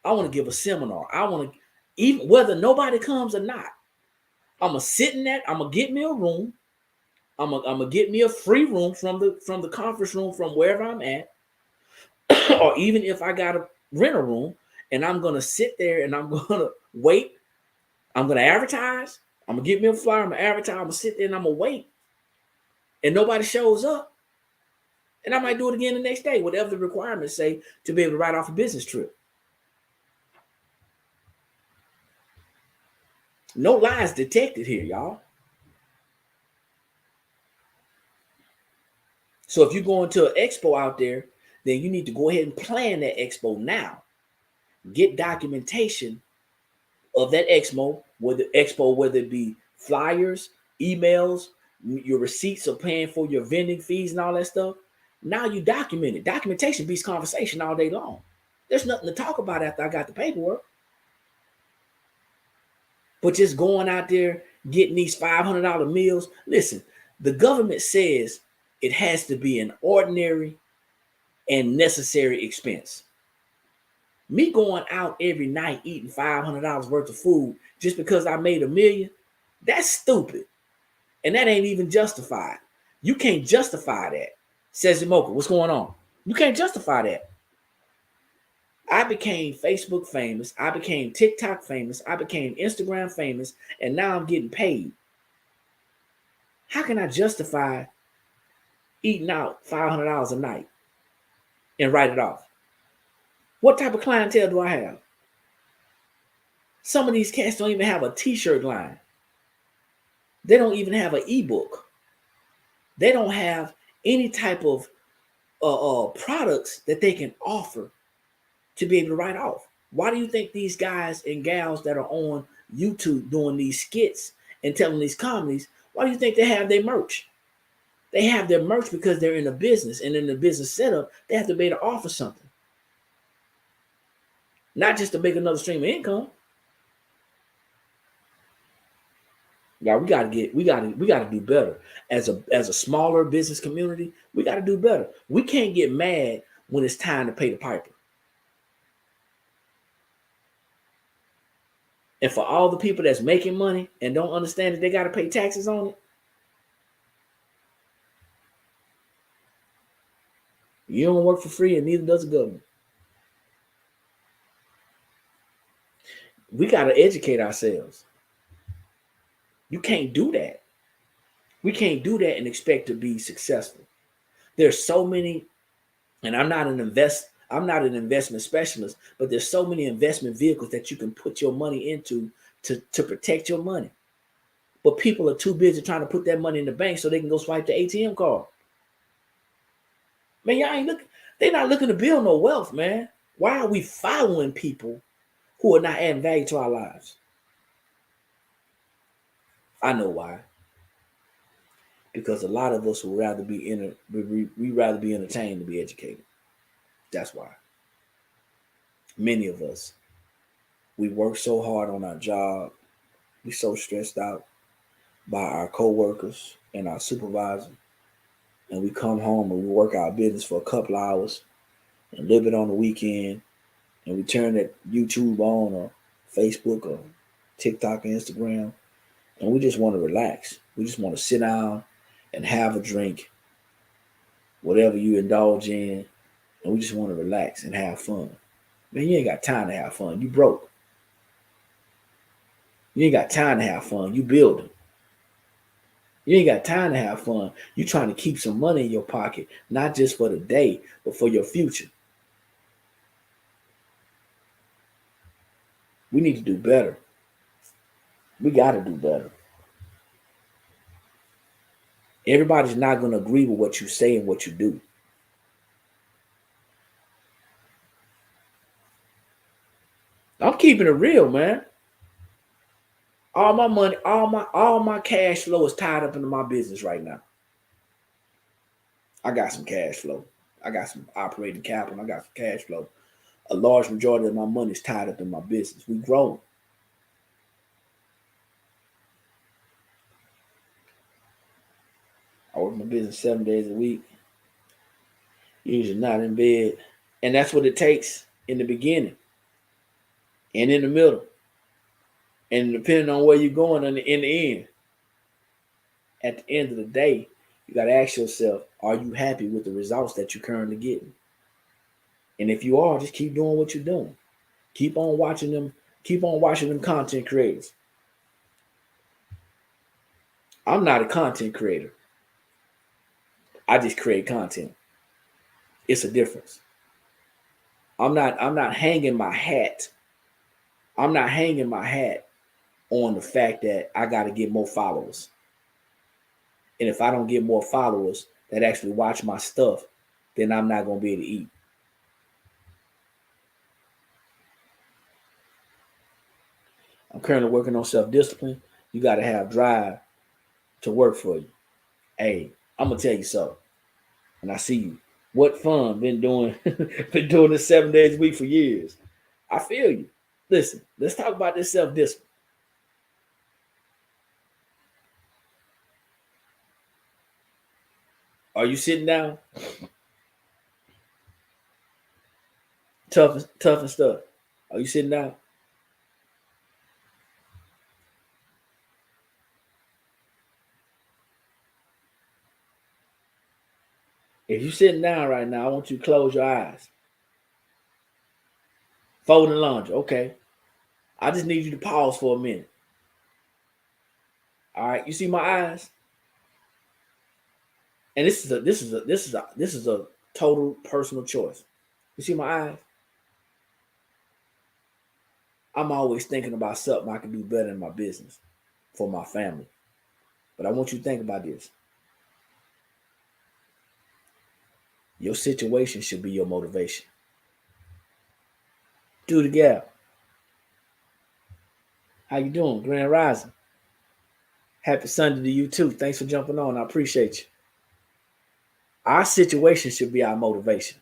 I want to give a seminar. I want to, even whether nobody comes or not, I'm gonna sit in that. I'm gonna get me a room. I'm gonna get me a free room from the conference room from wherever I'm at, or even if I gotta rent a room, and I'm gonna sit there and I'm gonna wait. I'm gonna advertise. I'm gonna get me a flyer. I'm gonna advertise. I'm gonna sit there and I'm gonna wait, and nobody shows up, and I might do it again the next day, whatever the requirements say to be able to write off a business trip. No lies detected here, y'all. So if you're going to an expo out there, then you need to go ahead and plan that expo now. Get documentation of that expo, whether it be flyers, emails, your receipts of paying for your vending fees and all that stuff. Now you document it. Documentation beats conversation all day long. There's nothing to talk about after I got the paperwork. But just going out there, getting these $500 meals. Listen, the government says it has to be an ordinary and necessary expense. Me going out every night eating $500 worth of food just because I made $1 million, that's stupid. And that ain't even justified. You can't justify that. Says Mocha, what's going on? You can't justify that. I became Facebook famous. I became TikTok famous. I became Instagram famous. And now I'm getting paid. How can I justify eating out $500 a night and write it off? What type of clientele do I have? Some of these cats don't even have a t-shirt line. They don't even have an ebook. They don't have any type of products that they can offer to be able to write off. Why do you think these guys and gals that are on YouTube doing these skits and telling these comedies, why do you think they have their merch? They have their merch because they're in a business, and in the business setup, they have to be able to offer something. Not just to make another stream of income. Yeah, we gotta do better. As a smaller business community, we gotta do better. We can't get mad when it's time to pay the piper. And for all the people that's making money and don't understand that they gotta pay taxes on it, you don't work for free, and neither does the government. We gotta educate ourselves. You can't do that. We can't do that and expect to be successful. There's so many, and I'm not an investment specialist, but there's so many investment vehicles that you can put your money into to protect your money. But people are too busy trying to put that money in the bank so they can go swipe the ATM card. Man, y'all ain't looking, they're not looking to build no wealth, man. Why are we following people who are not adding value to our lives? I know why. Because a lot of us would rather be entertained than be educated. That's why. Many of us, we work so hard on our job. We're so stressed out by our coworkers and our supervisor. And we come home and we work our business for a couple hours and live it on the weekend. And we turn that YouTube on or Facebook or TikTok and Instagram. And we just want to relax. We just want to sit down and have a drink, whatever you indulge in. And we just want to relax and have fun. Man, you ain't got time to have fun. You broke. You ain't got time to have fun. You building. You ain't got time to have fun. You trying to keep some money in your pocket, not just for the day, but for your future. We need to do better. We got to do better. Everybody's not going to agree with what you say and what you do. I'm keeping it real, man. All my money, all my cash flow is tied up into my business right now. I got some cash flow. I got some operating capital. I got some cash flow. A large majority of my money is tied up in my business. We grow. I work my business 7 days a week. Usually not in bed. And that's what it takes in the beginning and in the middle. And depending on where you're going in the end, at the end of the day, you got to ask yourself, are you happy with the results that you're currently getting? And if you are, just keep doing what you're doing. Keep on watching them. Keep on watching them content creators. I'm not a content creator. I just create content. It's a difference. I'm not hanging my hat. I'm not hanging my hat on the fact that I got to get more followers. And if I don't get more followers that actually watch my stuff, then I'm not going to be able to eat. I'm currently working on self-discipline. You got to have drive to work for you. Hey, I'm going to tell you so. And I see you. What fun. Been doing this 7 days a week for years. I feel you. Listen, let's talk about this self-discipline. Are you sitting down? Tough and stuff. Are you sitting down? If you're sitting down right now, I want you to close your eyes. Folding laundry. Okay. I just need you to pause for a minute. All right. You see my eyes? And this is a total personal choice. You see my eyes? I'm always thinking about something I can do better in my business for my family. But I want you to think about this. Your situation should be your motivation. Do the gap. How you doing? Grand Rising. Happy Sunday to you too. Thanks for jumping on. I appreciate you. Our situation should be our motivation.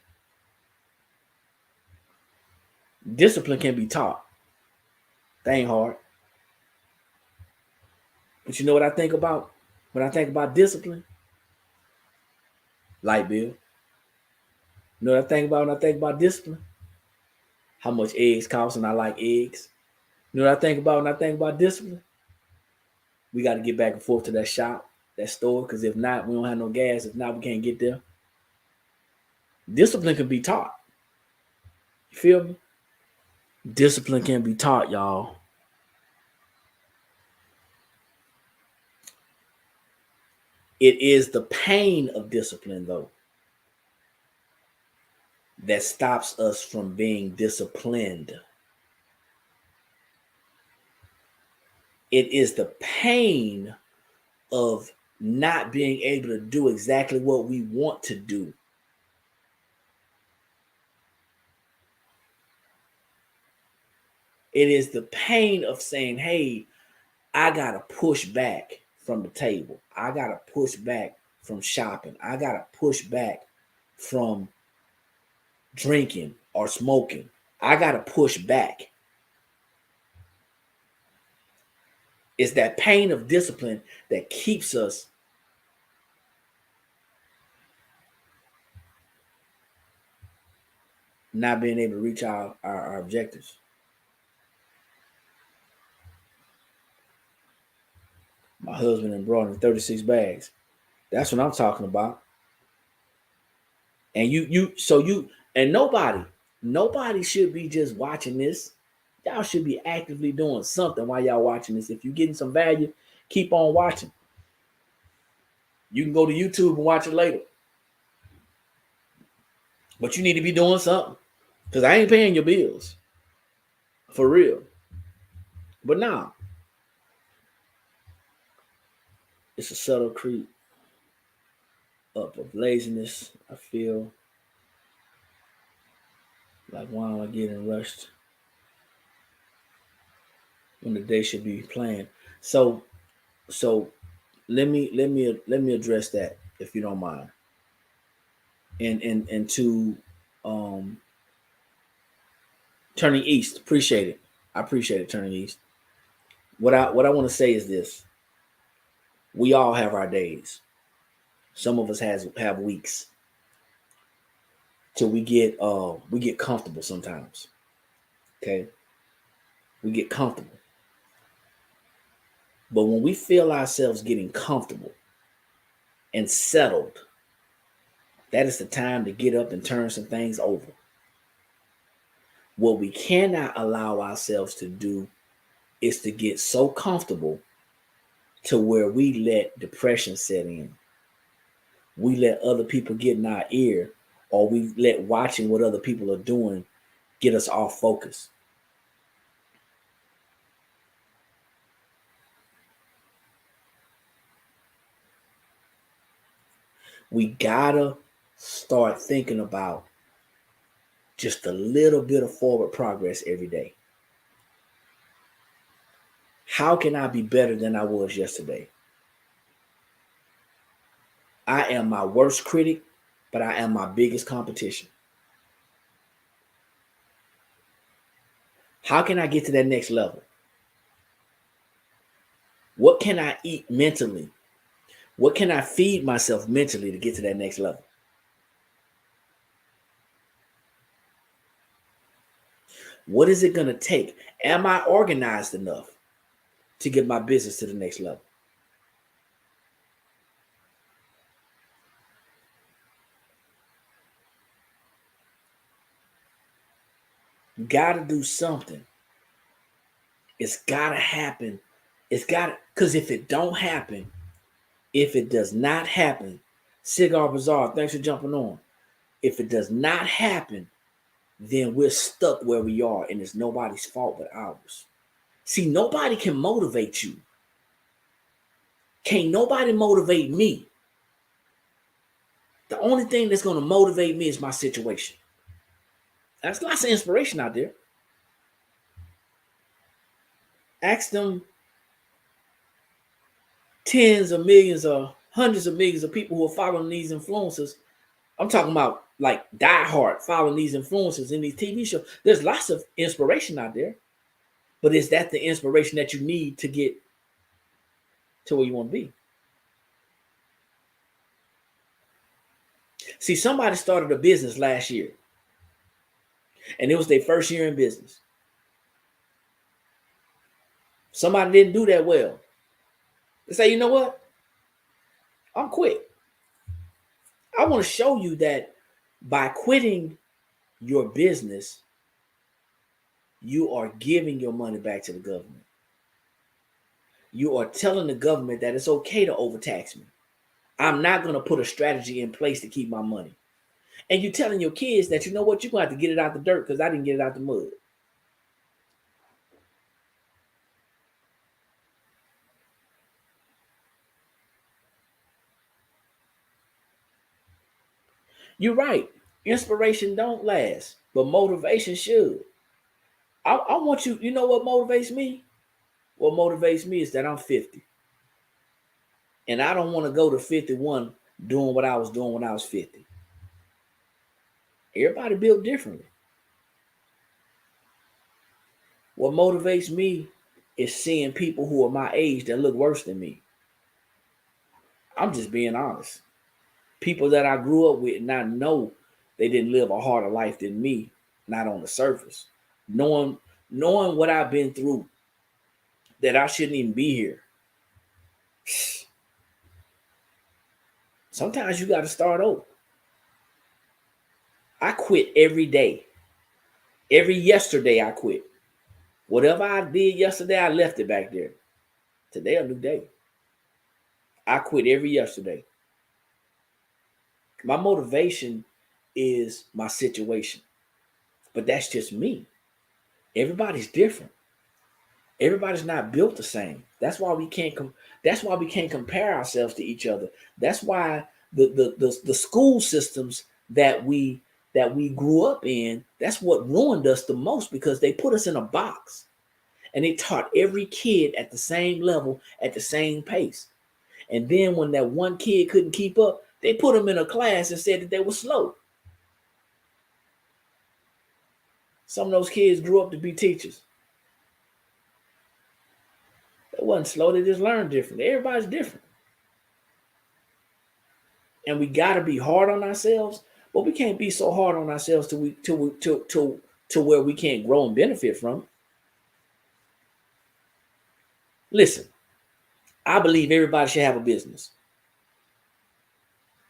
Discipline can be taught. That ain't hard. But you know what I think about when I think about discipline? Light bill. You know what I think about when I think about discipline? How much eggs cost, and I like eggs. You know what I think about when I think about discipline? We got to get back and forth to that shop, that store, because if not, we don't have no gas. If not, we can't get there. Discipline can be taught. You feel me? Discipline can be taught, y'all. It is the pain of discipline, though, that stops us from being disciplined. It is the pain of not being able to do exactly what we want to do. It is the pain of saying, hey, I got to push back from the table. I got to push back from shopping. I got to push back from drinking or smoking. I got to push back. It's that pain of discipline that keeps us not being able to reach our objectives. My husband and brought in 36 bags. That's what I'm talking about. And nobody should be just watching this. Y'all should be actively doing something while y'all watching this. If you're getting some value, keep on watching. You can go to YouTube and watch it later. But you need to be doing something. Because I ain't paying your bills. For real. But nah. It's a subtle creep up of laziness. I feel like, why am I getting rushed when the day should be planned? So let me address that, if you don't mind. and to turning east. Appreciate it. I appreciate it, turning east. What I want to say is this: we all have our days. Some of us have weeks till we get comfortable sometimes. Okay, we get comfortable, but when we feel ourselves getting comfortable and settled, that is the time to get up and turn some things over. What we cannot allow ourselves to do is to get so comfortable to where we let depression set in. We let other people get in our ear, or we let watching what other people are doing get us off focus. We gotta start thinking about just a little bit of forward progress every day. How can I be better than I was yesterday? I am my worst critic, but I am my biggest competition. How can I get to that next level? What can I eat mentally? What can I feed myself mentally to get to that next level? What is it going to take? Am I organized enough to get my business to the next level? You got to do something. It's got to happen. It's got to, because if it don't happen, if it does not happen, Cigar Bazaar, thanks for jumping on. If it does not happen, then we're stuck where we are, and it's nobody's fault but ours. See, nobody can motivate you. Can't nobody motivate me. The only thing that's going to motivate me is my situation. There's lots of inspiration out there. Ask them tens of millions or hundreds of millions of people who are following these influencers. I'm talking about like diehard following these influencers in these TV shows. There's lots of inspiration out there. But is that the inspiration that you need to get to where you want to be? See, somebody started a business last year, and it was their first year in business. Somebody didn't do that well. They say, you know what? I'm quit. I want to show you that by quitting your business, you are giving your money back to the government. You are telling the government that it's okay to overtax me. I'm not going to put a strategy in place to keep my money. And you're telling your kids that, you know what, you're going to have to get it out the dirt because I didn't get it out the mud. You're right. Inspiration don't last, but motivation should. I want you, you know what motivates me? What motivates me is that I'm 50. And I don't want to go to 51 doing what I was doing when I was 50. Everybody built differently. What motivates me is seeing people who are my age that look worse than me. I'm just being honest. People that I grew up with and I know they didn't live a harder life than me, not on the surface. Knowing what I've been through, that I shouldn't even be here. Sometimes you got to start over. I quit every day. Every yesterday I quit. Whatever I did yesterday, I left it back there. Today a new day. I quit every yesterday. My motivation is my situation. But that's just me. Everybody's different. Everybody's not built the same. That's why we can't compare ourselves to each other. That's why the school systems that we grew up in, that's what ruined us the most, because they put us in a box and they taught every kid at the same level, at the same pace. And then when that one kid couldn't keep up, They put them in a class and said that they were slow. Some of those kids grew up to be teachers. They wasn't slow, they just learned different. Everybody's different. And we gotta be hard on ourselves, but we can't be so hard on ourselves to where we can't grow and benefit from it. Listen, I believe everybody should have a business.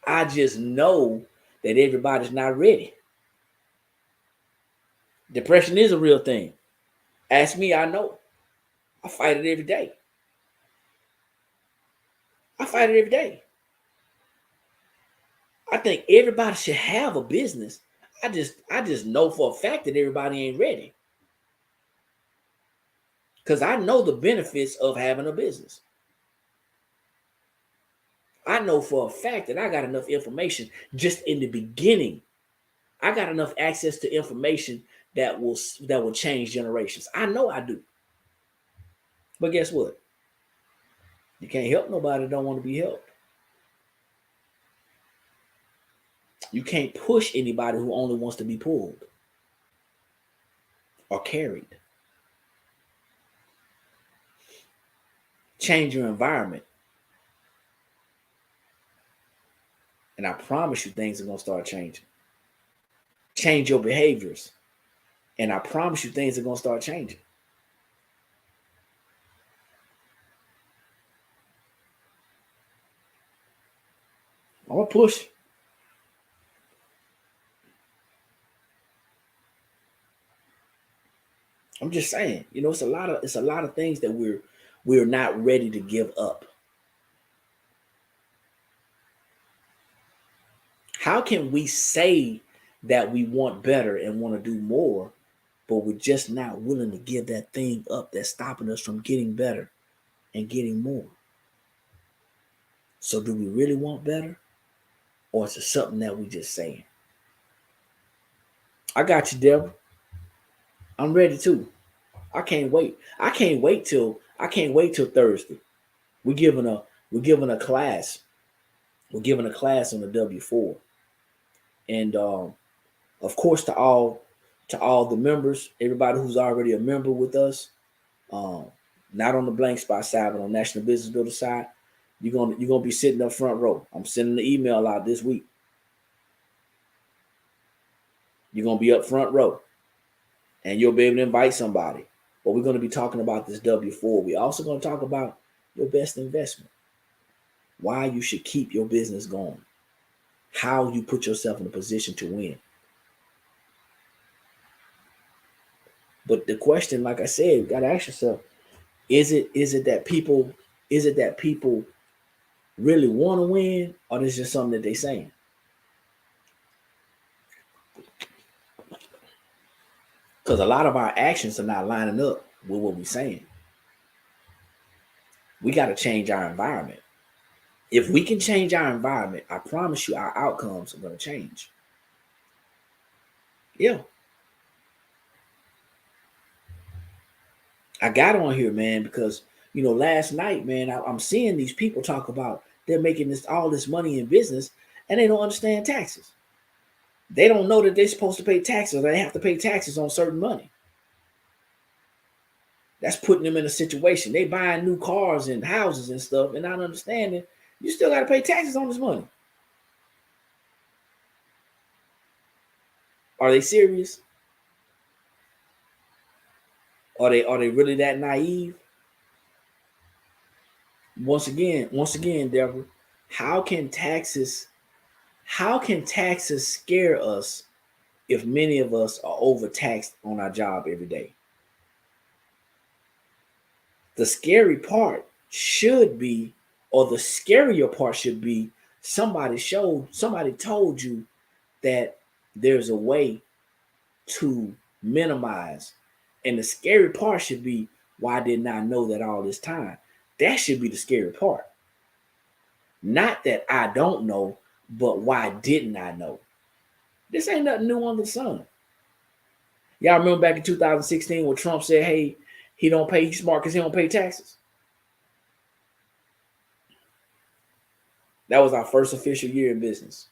I just know that everybody's not ready. Depression is a real thing. Ask me, I know. I fight it every day. I fight it every day. I think everybody should have a business. I just know for a fact that everybody ain't ready. Because I know the benefits of having a business. I know for a fact that I got enough information just in the beginning. I got enough access to information that will change generations. I know I do. But guess what? You can't help nobody that don't want to be helped. You can't push anybody who only wants to be pulled or carried. Change your environment. And I promise you things are going to start changing. Change your behaviors. And I promise you things are going to start changing. I'm going to push. I'm just saying, it's a lot of things that we're not ready to give up. How can we say that we want better and want to do more, but we're just not willing to give that thing up that's stopping us from getting better and getting more? So do we really want better? Or is it something that we just saying? I got you, Deborah. I'm ready too. I can't wait. I can't wait till Thursday. We're giving a class. We're giving a class on the W4. And of course, to all the members, everybody who's already a member with us, not on the blank spot side, but on National Business Builder side, you're gonna be sitting up front row. I'm sending the email out this week. You're gonna be up front row, and you'll be able to invite somebody. But we're gonna be talking about this W4. We're also gonna talk about your best investment, why you should keep your business going, how you put yourself in a position to win. But the question, like I said, you gotta ask yourself: Is it that people really want to win, or is it just something that they're saying? Because a lot of our actions are not lining up with what we're saying. We got to change our environment. If we can change our environment, I promise you our outcomes are going to change. Yeah. I got on here, man, because, last night, man, I'm seeing these people talk about they're making all this money in business and they don't understand taxes. They don't know that they're supposed to pay taxes. They have to pay taxes on certain money. That's putting them in a situation. They buying new cars and houses and stuff and not understanding you still got to pay taxes on this money. Are they serious? Are they really that naive? Once again, Deborah, how can taxes scare us if many of us are overtaxed on our job every day? The scary part should be, or the scarier part should be, somebody told you that there's a way to minimize. And the scary part should be, why didn't I know that all this time? That should be the scary part. Not that I don't know, but why didn't I know? This ain't nothing new under the sun. Y'all remember back in 2016 when Trump said, hey, he's smart because he don't pay taxes? That was our first official year in business.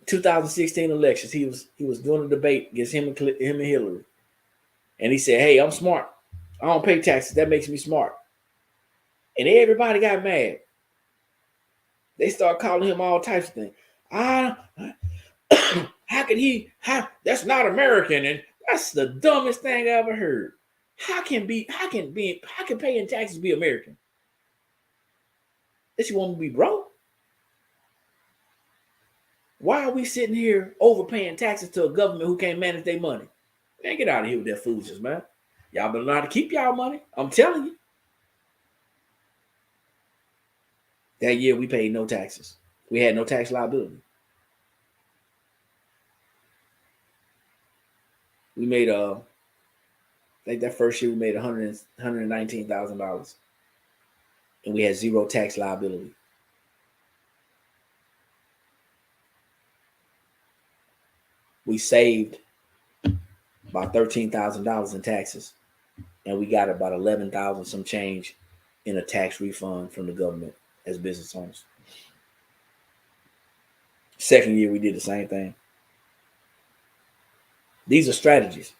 2016 elections, he was doing a debate against him and Hillary, and he said, "Hey, I'm smart. I don't pay taxes. That makes me smart." And everybody got mad. They start calling him all types of things. How can he? That's not American, and that's the dumbest thing I ever heard. How can paying taxes be American? That you want me to be broke? Why are we sitting here overpaying taxes to a government who can't manage their money? Man, get out of here with that foolishness, man. Y'all better learn how to keep y'all money. I'm telling you. That year we paid no taxes. We had no tax liability. We made like that first year we made $119,000, and we had zero tax liability. We saved about $13,000 in taxes, and we got about 11,000 some change in a tax refund from the government as business owners. Second year we did the same thing. These are strategies.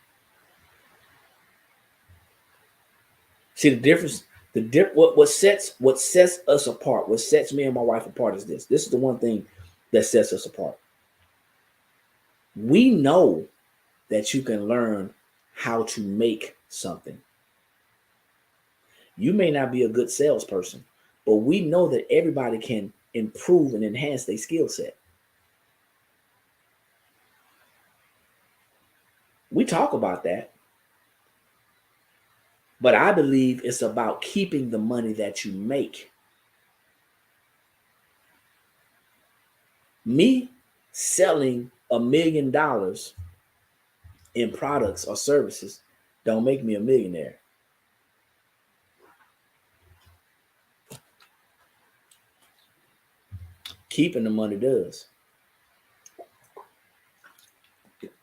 See the difference. What sets us apart, what sets me and my wife apart is this. This is the one thing that sets us apart. We know that you can learn how to make something. You may not be a good salesperson, but we know that everybody can improve and enhance their skill set. We talk about that, but I believe it's about keeping the money that you make. Me selling $1 million in products or services don't make me a millionaire. Keeping the money does.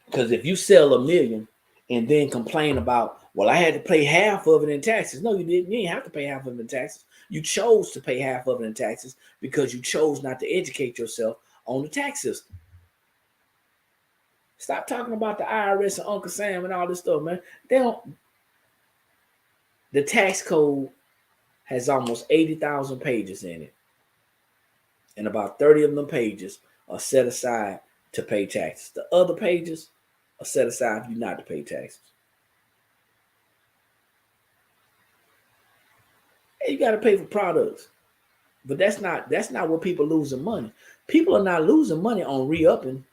Because if you sell $1 million and then complain about, well, I had to pay half of it in taxes. No, you didn't. You didn't have to pay half of it in taxes. You chose to pay half of it in taxes because you chose not to educate yourself on the tax system. Stop talking about the IRS and Uncle Sam and all this stuff, man. The tax code has almost 80,000 pages in it. And about 30 of them pages are set aside to pay taxes. The other pages are set aside for you not to pay taxes. And you got to pay for products. But that's not where people losing money. People are not losing money on re-upping.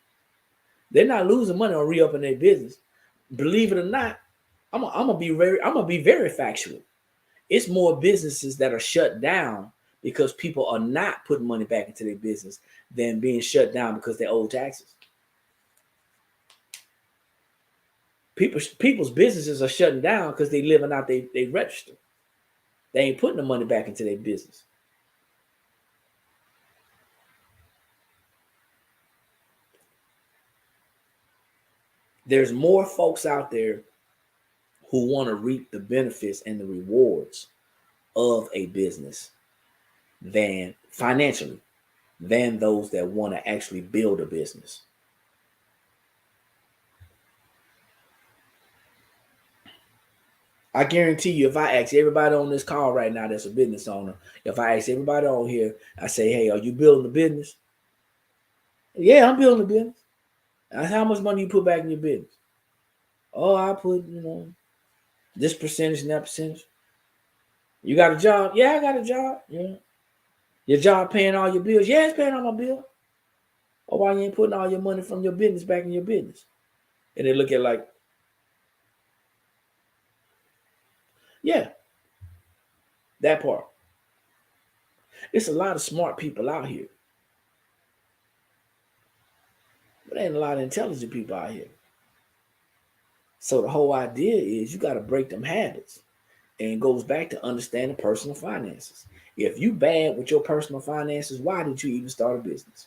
They're not losing money on re-upping their business. Believe it or not, I'm gonna be very factual. It's more businesses that are shut down because people are not putting money back into their business than being shut down because they owe taxes. People's businesses are shutting down because they living out they register. They ain't putting the money back into their business. There's more folks out there who want to reap the benefits and the rewards of a business than financially than those that want to actually build a business. I guarantee you, if I ask everybody on this call right now that's a business owner, if I ask everybody on here, I say, hey, are you building a business? Yeah, I'm building a business. How much money you put back in your business? Oh, I put, this percentage and that percentage. You got a job? Yeah, I got a job. Yeah. Your job paying all your bills? Yeah, it's paying all my bills. Or why you ain't putting all your money from your business back in your business? And they look at like, yeah, that part. It's a lot of smart people out here. But there ain't a lot of intelligent people out here. So the whole idea is you got to break them habits. And it goes back to understanding personal finances. If you bad with your personal finances, why did you even start a business?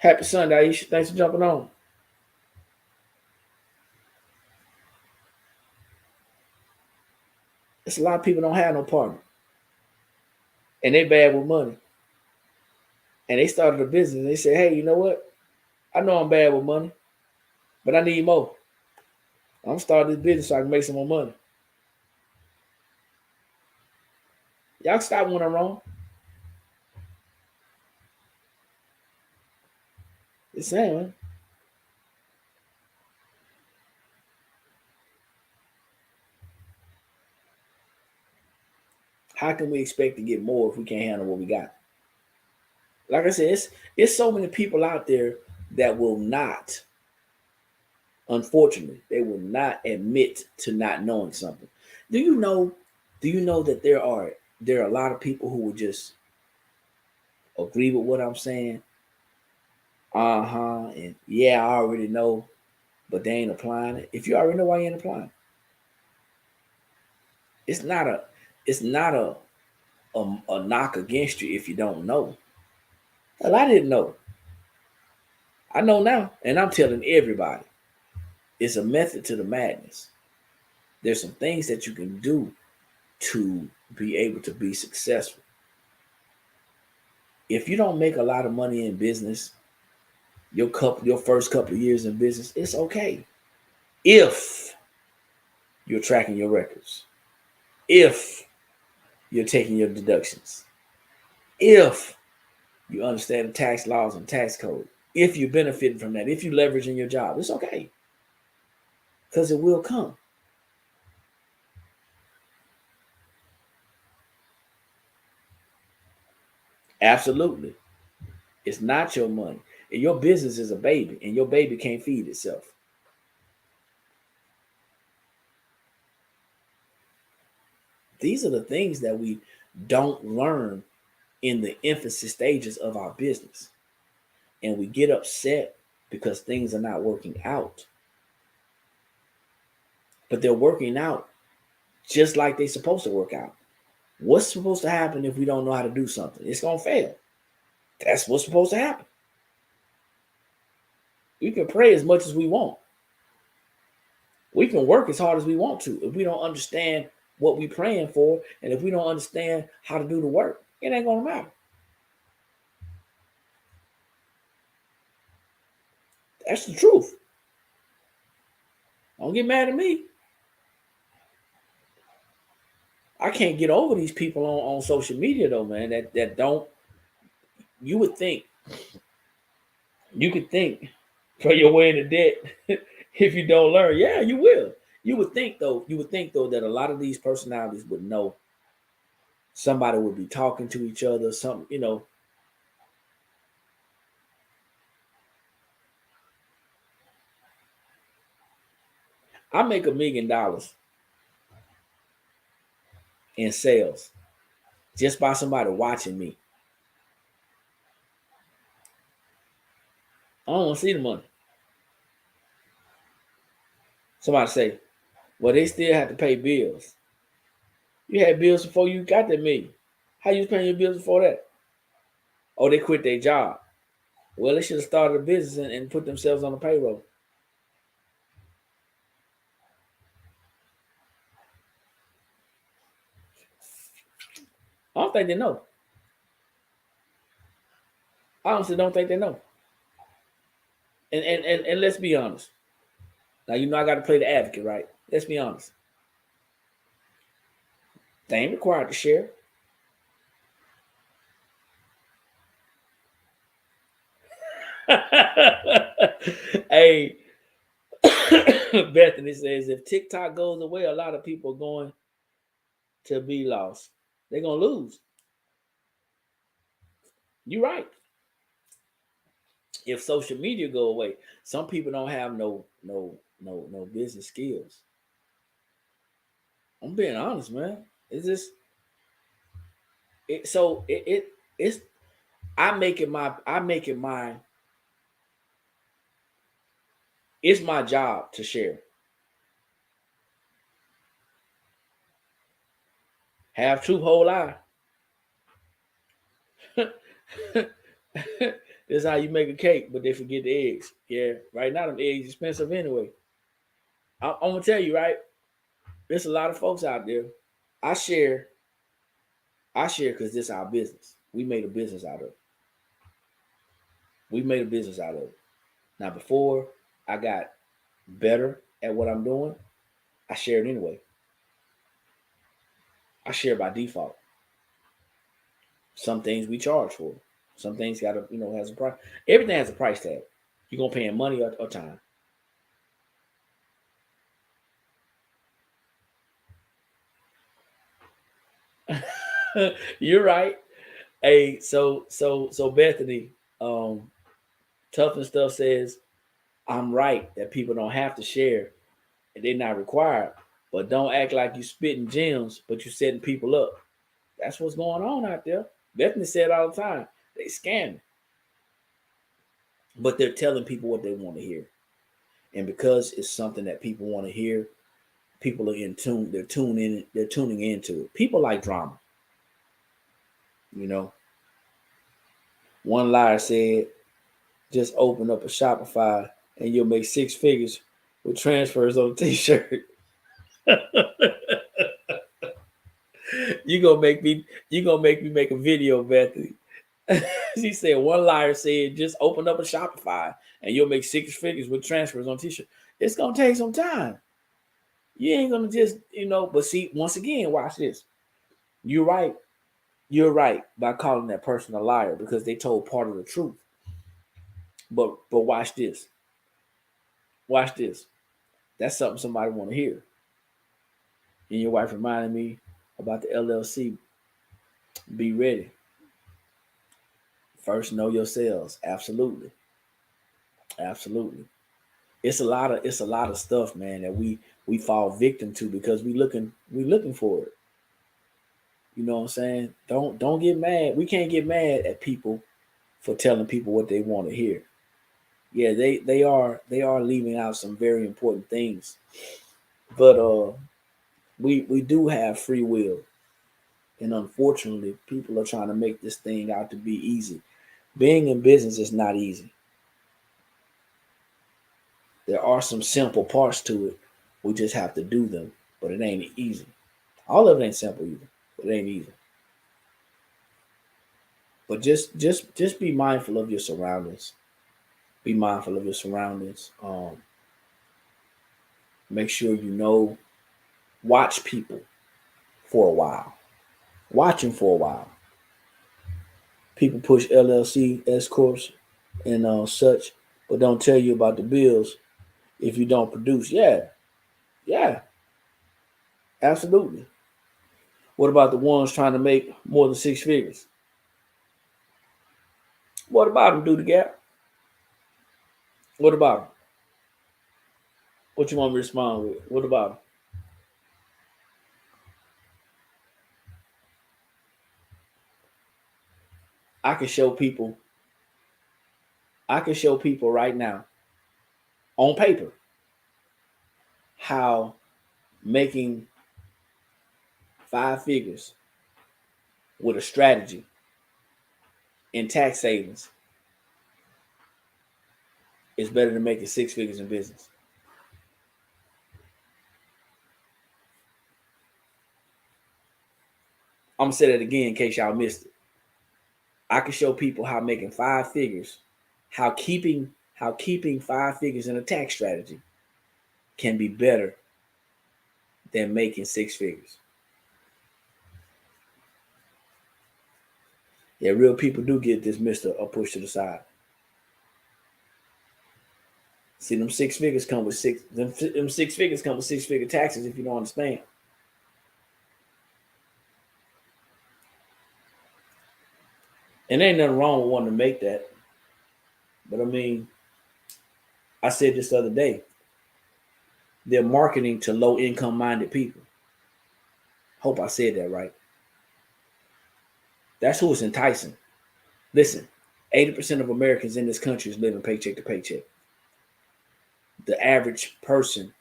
Happy Sunday, Aisha. Thanks for jumping on. It's a lot of people don't have no partner. And they bad with money. And they started a business and they said, hey, you know what? I know I'm bad with money, but I need more. I'm starting this business so I can make some more money. Y'all stop when I'm wrong. It's saying, man. How can we expect to get more if we can't handle what we got? Like I said, it's so many people out there that will not, unfortunately, they will not admit to not knowing something. Do you know? Do you know that there are a lot of people who will just agree with what I'm saying? And yeah, I already know, but they ain't applying it. If you already know, why you ain't applying? It's not a it's not a knock against you if you don't know. Well, I didn't know. I know now, and I'm telling everybody, it's a method to the madness. There's some things that you can do to be able to be successful. If you don't make a lot of money in business, your first couple of years in business, it's okay. If you're tracking your records, if you're taking your deductions, if you understand the tax laws and tax code, if you're benefiting from that, if you're leveraging your job, it's okay. Because it will come. Absolutely. It's not your money. And your business is a baby, and your baby can't feed itself. These are the things that we don't learn in the infancy stages of our business. And we get upset because things are not working out. But they're working out just like they're supposed to work out. What's supposed to happen if we don't know how to do something? It's going to fail. That's what's supposed to happen. We can pray as much as we want. We can work as hard as we want to. If we don't understand what we're praying for, and if we don't understand how to do the work, it ain't going to matter. That's the truth. Don't get mad at me. I can't get over these people on social media though, man. That don't. You would think you could think for your way into debt if you don't learn. Yeah, you will. You would think though. You would think though that a lot of these personalities would know. Somebody would be talking to each other. Something, you know. I make $1 million in sales just by somebody watching me. I don't want to see the money. Somebody say, well, they still have to pay bills. You had bills before you got that million. How you was paying your bills before that? Oh, they quit their job. Well, they should have started a business and put themselves on the payroll. I don't think they know. I honestly don't think they know. And let's be honest. Now you know I got to play the advocate, right? Let's be honest. They ain't required to share. Hey, Bethany says if TikTok goes away, a lot of people are going to be lost. They're gonna lose. You're right. If social media go away, some people don't have no business skills. I'm being honest, man. It's just it's I make it my it's my job to share. Have truth, whole lie. This is how you make a cake, but they forget the eggs. Yeah, right now them eggs expensive anyway. I'm gonna tell you, right? There's a lot of folks out there. I share, I share because this is our business. We made a business out of it. We made a business out of it. Now, before I got better at what I'm doing, I share it anyway. I share by default. Some things we charge for. Some things gotta, has a price. Everything has a price tag. You're gonna pay in money or time. You're right. Hey, so Bethany, Tough and Stuff says I'm right that people don't have to share and they're not required. But don't act like you spitting gems, but you setting people up. That's what's going on out there. Bethany said all the time, they scamming. But they're telling people what they want to hear. And because it's something that people want to hear, people are in tune, they're tuning into it. People like drama. One liar said, just open up a Shopify and you'll make six figures with transfers on a t-shirt. you gonna make me make a video, Bethany. She said one liar said just open up a Shopify and you'll make six figures with transfers on t-shirt. It's gonna take some time. You ain't gonna just, but see, once again, watch this. You're right. You're right by calling that person a liar because they told part of the truth. But watch this. Watch this. That's something somebody want to hear. And your wife reminded me about the LLC. Be ready. First, know your sales. Absolutely. Absolutely. It's a lot of stuff, man, that we fall victim to because we looking for it. You know what I'm saying? Don't get mad. We can't get mad at people for telling people what they want to hear. Yeah, they are leaving out some very important things. But we do have free will. And unfortunately, people are trying to make this thing out to be easy. Being in business is not easy. There are some simple parts to it. We just have to do them, but it ain't easy. All of it ain't simple either, but it ain't easy. But just be mindful of your surroundings. Be mindful of your surroundings. Make sure watch people for a while. Watch them for a while. People push LLC, S corps, and such, but don't tell you about the bills if you don't produce. Yeah, absolutely. What about the ones trying to make more than six figures? What about them, do the gap? What about them? What you want me to respond with? What about them? I can show people right now on paper how making five figures with a strategy in tax savings is better than making six figures in business. I'm gonna say that again in case y'all missed it. I can show people how making five figures, how keeping five figures in a tax strategy can be better than making six figures. Yeah, real people do get dismissed or pushed to the side. See, them six figures come with six figure taxes if you don't understand. And there ain't nothing wrong with wanting to make that. But I mean, I said this the other day. They're marketing to low income minded people. Hope I said that right. That's who it's enticing. Listen, 80% of Americans in this country is living paycheck to paycheck. The average person,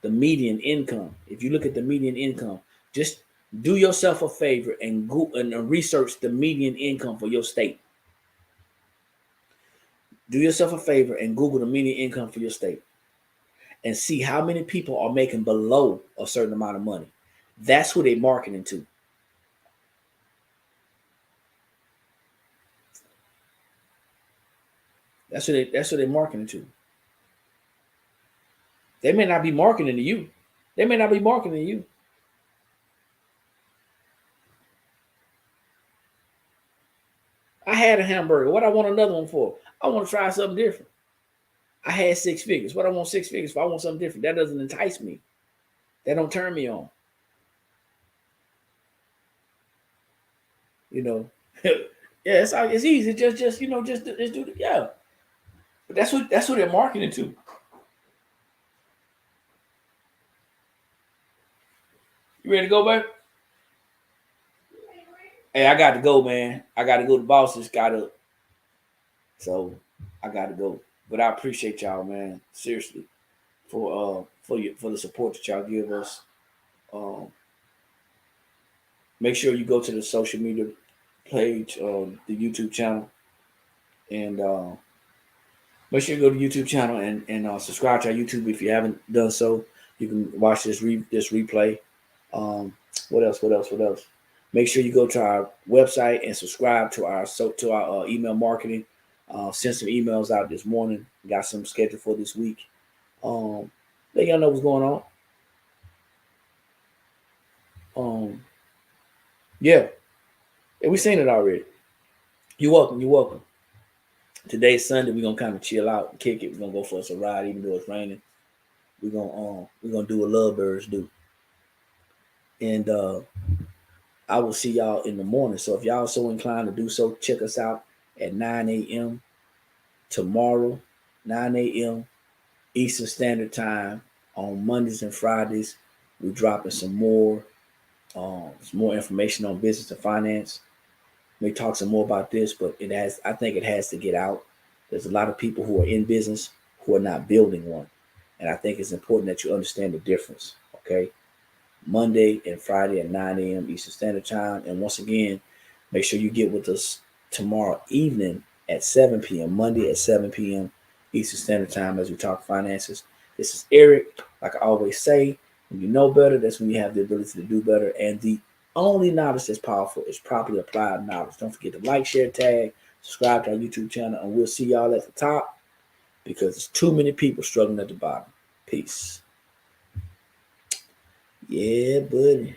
the median income, if you look at the median income, just do yourself a favor and go and research the median income for your state. Do yourself a favor and Google the median income for your state and see how many people are making below a certain amount of money. That's who they're marketing to. That's what they're marketing to. They may not be marketing to you. They may not be marketing to you. I had a hamburger. What I want another one for? I want to try something different. I had 6 figures. What I want 6 figures for? I want something different. That doesn't entice me. That don't turn me on. You know, yeah, it's easy. Just do it. Yeah, but that's what they're marketing to. You ready to go, babe? Hey, I got to go, man. I got to go. The boss just got up, so I got to go. But I appreciate y'all, man. Seriously, for the support that y'all give us. Make sure you go to the social media page, the YouTube channel, and make sure you go to the YouTube channel and subscribe to our YouTube if you haven't done so. You can watch this replay. What else? Make sure you go to our website and subscribe to our email marketing. Send some emails out this morning. Got some scheduled for this week. Let y'all know what's going on. Yeah, we seen it already. You're welcome. Today's Sunday. We're gonna kind of chill out and kick it. We're gonna go for us a ride, even though it's raining. We're gonna do what lovebirds do. And I will see y'all in the morning. So if y'all are so inclined to do so, check us out at 9 a.m. tomorrow, 9 a.m. Eastern Standard Time on Mondays and Fridays. We're dropping some more information on business and finance. May talk some more about this, but I think it has to get out. There's a lot of people who are in business who are not building one. And I think it's important that you understand the difference. Okay. Monday and Friday at 9 a.m. Eastern Standard Time. And once again, make sure you get with us tomorrow evening at 7 p.m. Monday at 7 p.m. Eastern Standard Time as we talk finances. This is Eric. Like I always say, when you know better, that's when you have the ability to do better. And the only knowledge that's powerful is properly applied knowledge. Don't forget to like, share, tag, subscribe to our YouTube channel, and we'll see y'all at the top because there's too many people struggling at the bottom. Peace. Yeah, buddy.